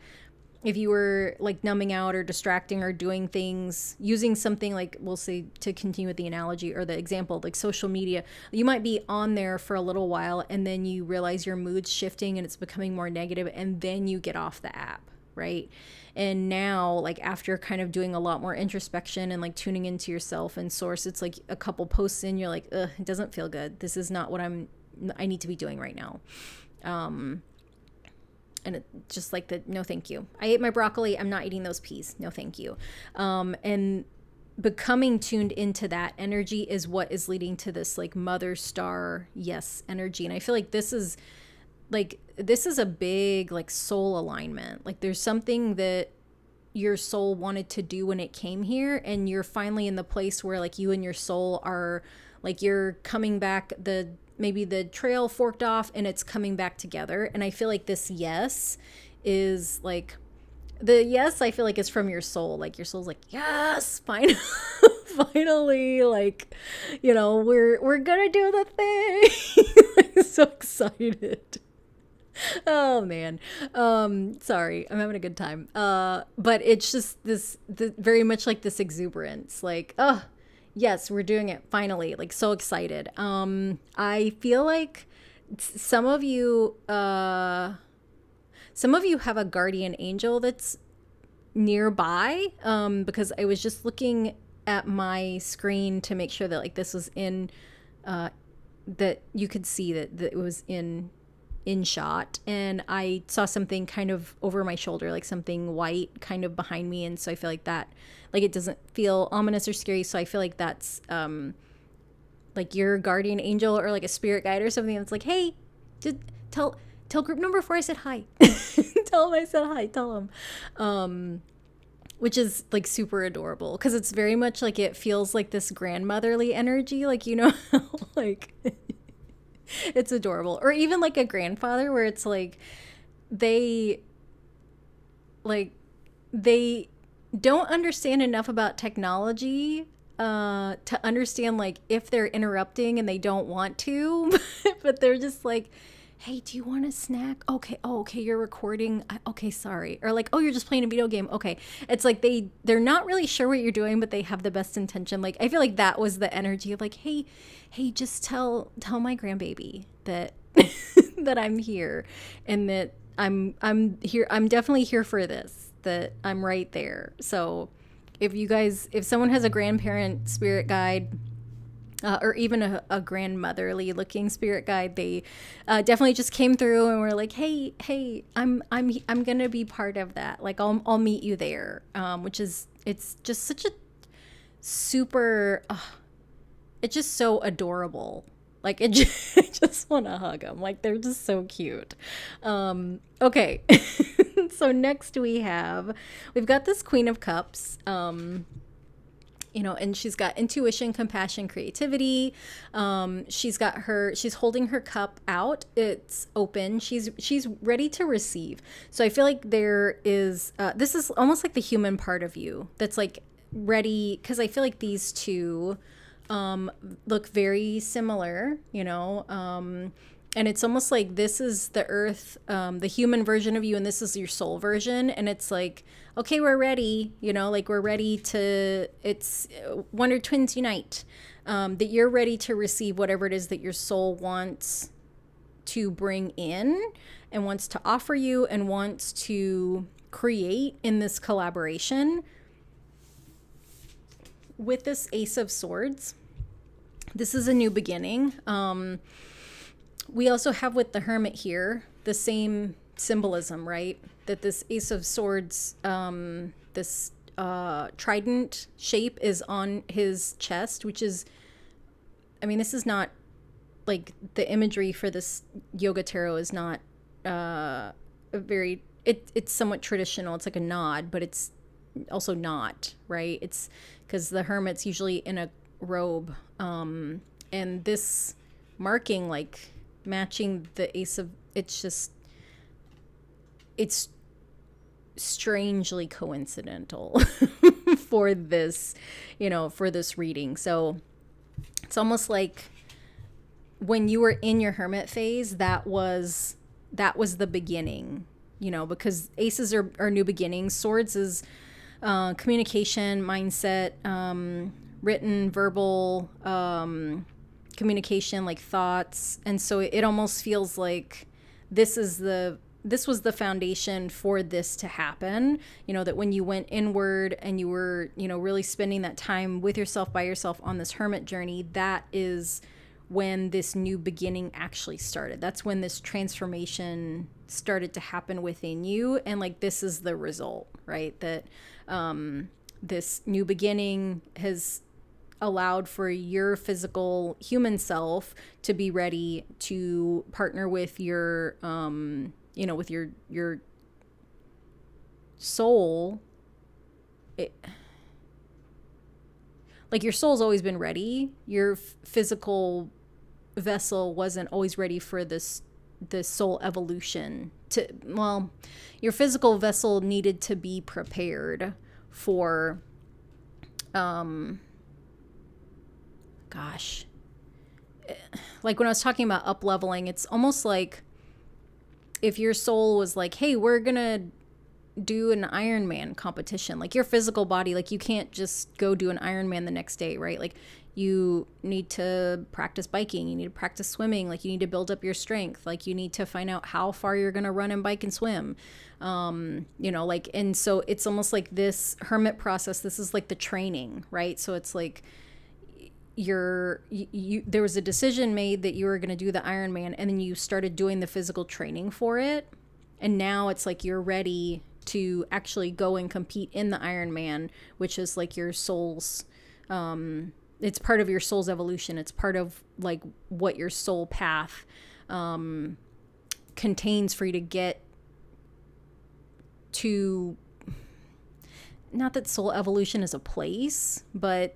if you were like numbing out or distracting or doing things using something like, we'll say, to continue with the analogy or the example, like social media, you might be on there for a little while and then you realize your mood's shifting and it's becoming more negative, and then you get off the app, right? And now, like after kind of doing a lot more introspection and like tuning into yourself and source, it's like a couple posts in, you're like, ugh, it doesn't feel good. This is not what I need to be doing right now. And it just like the no thank you. I ate my broccoli. I'm not eating those peas. No thank you. And becoming tuned into that energy is what is leading to this like mother star yes energy. And I feel like this is a big like soul alignment. Like there's something that your soul wanted to do when it came here, and you're finally in the place where like you and your soul are like, you're coming back, the maybe the trail forked off and it's coming back together. And I feel like this yes is like, the yes I feel like is from your soul. Like your soul's like, yes, fine. Finally, like, we're gonna do the thing. I'm so excited. Oh man. Sorry, I'm having a good time. But it's just very much like this exuberance, like, oh yes, we're doing it finally, like so excited. I feel like some of you have a guardian angel that's nearby, because I was just looking at my screen to make sure that like this was in that you could see that it was in shot, and I saw something kind of over my shoulder, like something white kind of behind me, and so I feel like that, like, it doesn't feel ominous or scary, so I feel like that's like your guardian angel or like a spirit guide or something that's like, hey, just tell group number 4 I said hi. Tell them I said hi. Tell them. Which is like super adorable because it's very much like, it feels like this grandmotherly energy, like, like it's adorable. Or even like a grandfather where it's like they don't understand enough about technology to understand like if they're interrupting and they don't want to, but they're just like, hey, do you want a snack? Okay. Oh, okay. You're recording. Okay. Sorry. Or like, oh, you're just playing a video game. Okay. It's like they're not really sure what you're doing, but they have the best intention. Like, I feel like that was the energy of like, hey, just tell my grandbaby that, that I'm here and that I'm here. I'm definitely here for this, that I'm right there. So if someone has a grandparent spirit guide, or even a grandmotherly looking spirit guide, they definitely just came through and were like, hey, I'm gonna be part of that. Like, I'll meet you there. Which is, it's just such a super, it's just so adorable. Like, I just want to hug them. Like, they're just so cute. Okay. So next we've got this Queen of Cups. And she's got intuition, compassion, creativity. She's holding her cup out. It's open. She's ready to receive. So I feel like there is, this is almost like the human part of you that's like ready. Cause I feel like these two, look very similar, and it's almost like this is the earth, the human version of you, and this is your soul version. And it's like, okay, we're ready, like we're ready to, it's Wonder Twins unite, that you're ready to receive whatever it is that your soul wants to bring in and wants to offer you and wants to create in this collaboration. With this Ace of Swords, this is a new beginning. We also have with the Hermit here the same symbolism, right? That this Ace of Swords, this trident shape is on his chest, which is, I mean, this is not like the imagery for this yoga tarot is not it's somewhat traditional. It's like a nod, but it's also not, right? It's because the Hermit's usually in a robe, and this marking, like matching the Ace of, it's strangely coincidental for this, for this reading. So it's almost like when you were in your Hermit phase, that was the beginning, because aces are new beginnings. Swords is communication, mindset, written, verbal, communication, like thoughts. And so it almost feels like this was the foundation for this to happen, that when you went inward and you were, really spending that time with yourself, by yourself on this hermit journey, that is when this new beginning actually started. That's when this transformation started to happen within you. And like, this is the result, right? That this new beginning has allowed for your physical human self to be ready to partner with your, with your soul. Like, your soul's always been ready. Your physical vessel wasn't always ready for this soul evolution. Your physical vessel needed to be prepared for gosh, like when I was talking about up leveling, it's almost like if your soul was like, hey, we're gonna do an Ironman competition, like your physical body, like you can't just go do an Ironman the next day, right? Like you need to practice biking, you need to practice swimming, like you need to build up your strength, like you need to find out how far you're going to run and bike and swim. Like, and so it's almost like this hermit process. This is like the training, right? So it's like there was a decision made that you were going to do the Ironman, and then you started doing the physical training for it. And now it's like you're ready to actually go and compete in the Ironman, which is like your soul's, it's part of your soul's evolution. It's part of like what your soul path contains for you to get to, not that soul evolution is a place, but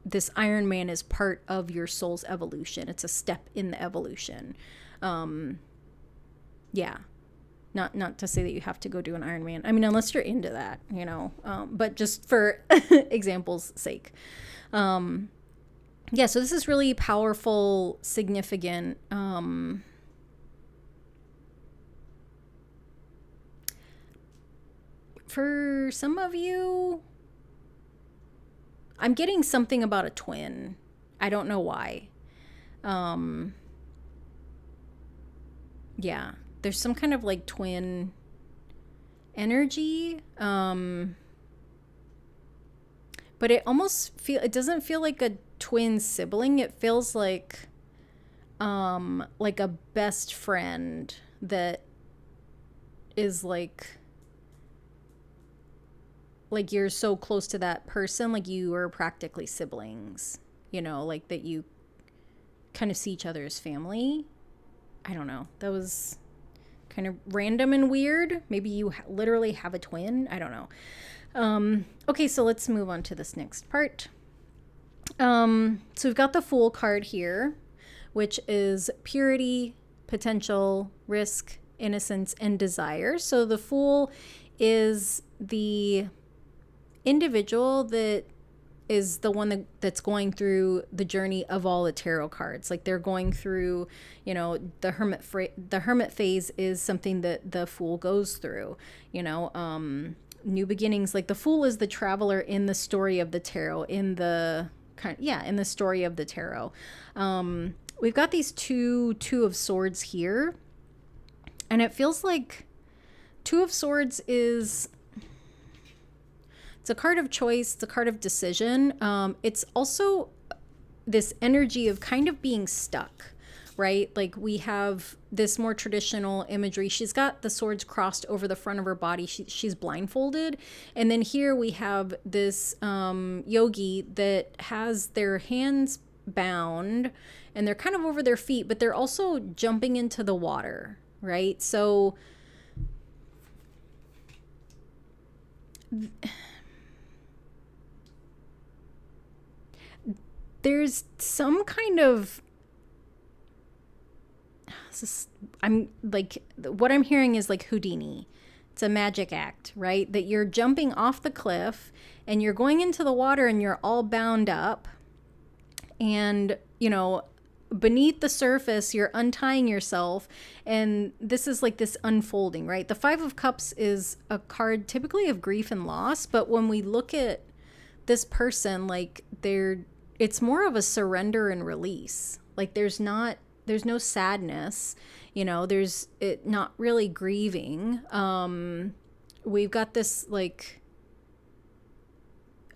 this Ironman is part of your soul's evolution. It's a step in the evolution. Yeah. Not to say that you have to go do an Ironman. I mean, unless you're into that, but just for example's sake. Yeah, so this is really powerful, significant. For some of you, I'm getting something about a twin. I don't know why. Yeah, there's some kind of like twin energy. But it it doesn't feel like a twin sibling. It feels like a best friend that is like you're so close to that person, like you are practically siblings, like that you kind of see each other as family. I don't know. That was kind of random and weird. Maybe you literally have a twin. I don't know. Okay, so let's move on to this next part. So we've got the Fool card here, which is purity, potential, risk, innocence, and desire. So the Fool is the individual that is the one that's going through the journey of all the tarot cards. Like they're going through, the hermit phase is something that the Fool goes through, new beginnings. Like the Fool is the traveler in the story of the tarot, in the story of the tarot. We've got these two of Swords here, and it feels like Two of Swords is, it's a card of choice, it's a card of decision. It's also this energy of kind of being stuck, right? Like we have this more traditional imagery. She's got the swords crossed over the front of her body. She's blindfolded. And then here we have this yogi that has their hands bound and they're kind of over their feet, but they're also jumping into the water, right? So there's some kind of, I'm like, what I'm hearing is like Houdini. It's a magic act, right? That you're jumping off the cliff and you're going into the water and you're all bound up. And, beneath the surface, you're untying yourself. And this is like this unfolding, right? The Five of Cups is a card typically of grief and loss. But when we look at this person, like it's more of a surrender and release. Like there's no sadness, there's it not really grieving. We've got this like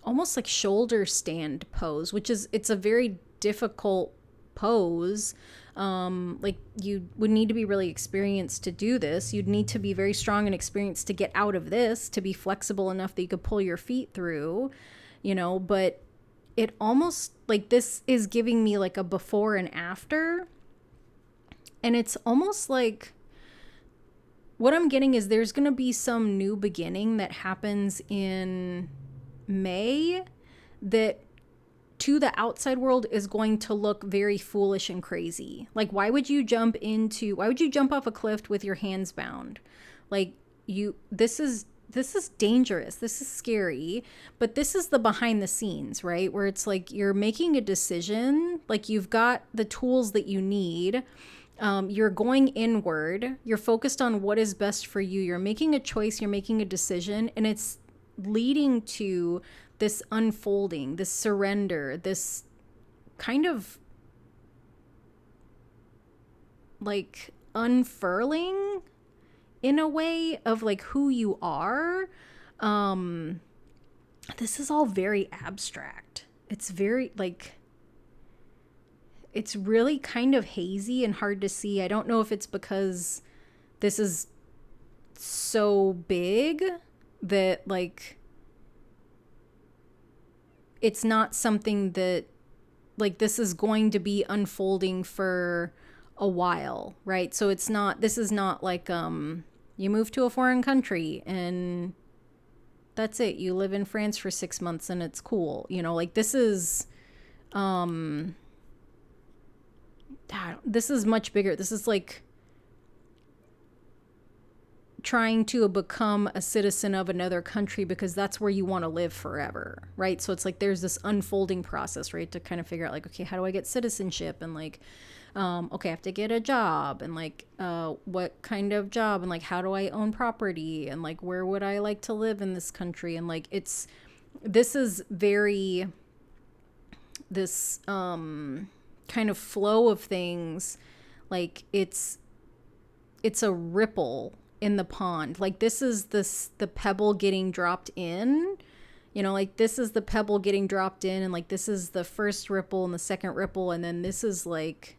almost like shoulder stand pose, it's a very difficult pose. Like you would need to be really experienced to do this. You'd need to be very strong and experienced to get out of this, to be flexible enough that you could pull your feet through, but it almost like this is giving me like a before and after. And it's almost like what I'm getting is there's going to be some new beginning that happens in May that to the outside world is going to look very foolish and crazy. Like, why would you jump off a cliff with your hands bound? Like, this is dangerous. This is scary. But this is the behind the scenes, right? Where it's like you're making a decision, like you've got the tools that you need. You're going inward. You're focused on what is best for you. You're making a choice. You're making a decision. And it's leading to this unfolding, this surrender, this kind of like unfurling in a way of like who you are. This is all very abstract. It's very like, it's really kind of hazy and hard to see. I don't know if it's because this is so big that like it's not something that like this is going to be unfolding for a while, right? So this is not like you move to a foreign country and that's it. You live in France for 6 months and it's cool. You know, like this is much bigger. This is like trying to become a citizen of another country because that's where you want to live forever, right? So it's like there's this unfolding process, right, to kind of figure out like, okay, how do I get citizenship? And like, okay, I have to get a job, and like what kind of job, and like how do I own property, and like where would I like to live in this country? And like this is very this kind of flow of things, like it's a ripple in the pond. Like this is the pebble getting dropped in, you know, like this is the pebble getting dropped in, and like this is the first ripple and the second ripple, and then this is like,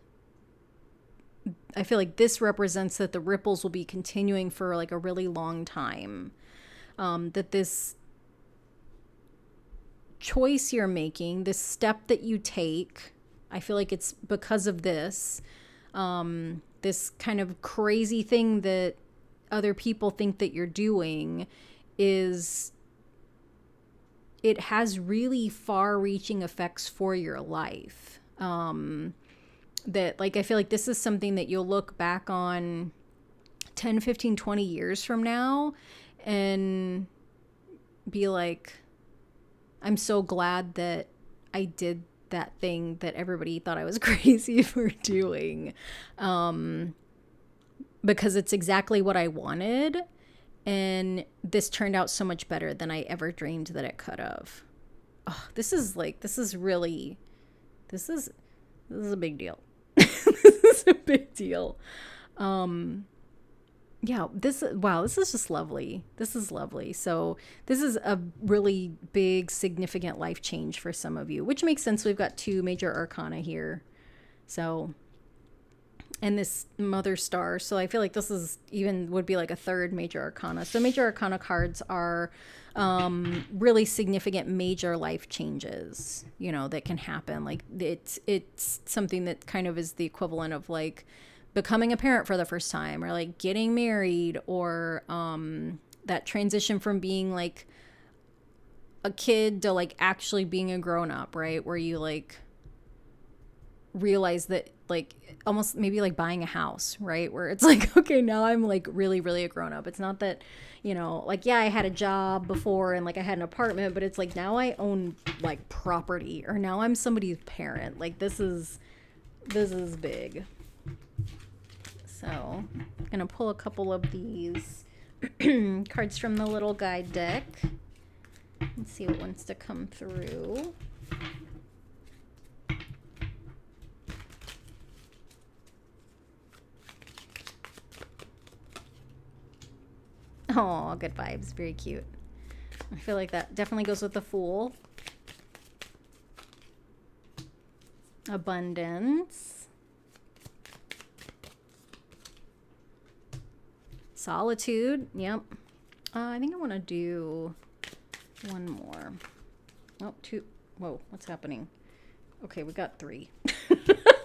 I feel like this represents that the ripples will be continuing for like a really long time. That this choice you're making, this step that you take, I feel like it's because of this this kind of crazy thing that other people think that you're doing it has really far-reaching effects for your life. That like, I feel like this is something that you'll look back on 10, 15, 20 years from now and be like, I'm so glad that I did that thing that everybody thought I was crazy for doing. Because it's exactly what I wanted, and this turned out so much better than I ever dreamed that it could have. Oh, this is a big deal. This is a big deal. Yeah, this is just lovely. This is lovely. So this is a really big, significant life change for some of you, which makes sense. We've got 2 major arcana here. So, and this mother star. So I feel like this is would be like a 3rd major arcana. So major arcana cards are really significant major life changes, you know, that can happen. Like it's something that kind of is the equivalent of like becoming a parent for the first time, or like getting married, or that transition from being like a kid to like actually being a grown up, right? Where you like realize that like almost maybe like buying a house, right? Where it's like, okay, now I'm like really, really a grown up. It's not that, you know, like, yeah, I had a job before and like I had an apartment, but it's like now I own like property, or now I'm somebody's parent. Like this is big. So I'm gonna pull a couple of these cards from the little guide deck and see what wants to come through. Oh, good vibes. Very cute. I feel like that definitely goes with the Fool. Abundance. Solitude. Yep. I think I want to do one more. Oh, 2. Whoa, what's happening? Okay, we got 3.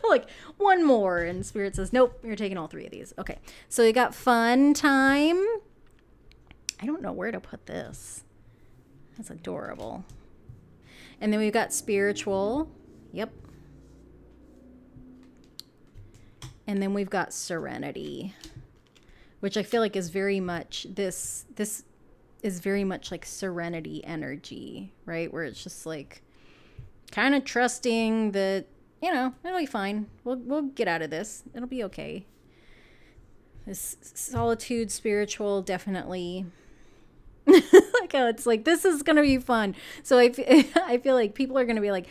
Like one more, and Spirit says, nope, you're taking all 3 of these. Okay, so we got Fun Time. I don't know where to put this. That's adorable. And then we've got spiritual. Yep. And then we've got serenity, which I feel like is very much this is very much like serenity energy, right? Where it's just like kind of trusting that, you know, it'll be fine. We'll get out of this. It'll be okay. This solitude, spiritual, definitely. Like, oh, it's like, this is gonna be fun. So I feel like people are gonna be like,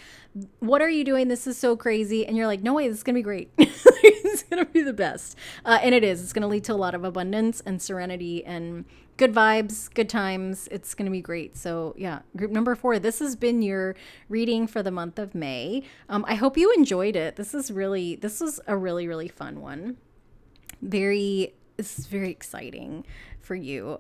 what are you doing? This is so crazy. And you're like, no way, this is gonna be great. It's gonna be the best. And it is. It's gonna lead to a lot of abundance and serenity and good vibes, good times. It's gonna be great. So yeah, group number 4, this has been your reading for the month of May. I hope you enjoyed it. This was a really, really fun one. This is very exciting for you.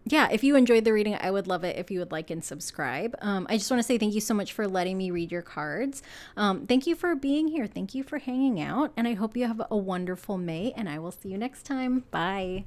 Yeah, if you enjoyed the reading, I would love it if you would like and subscribe. I just want to say thank you so much for letting me read your cards. Thank you for being here. Thank you for hanging out. And I hope you have a wonderful May, and I will see you next time. Bye.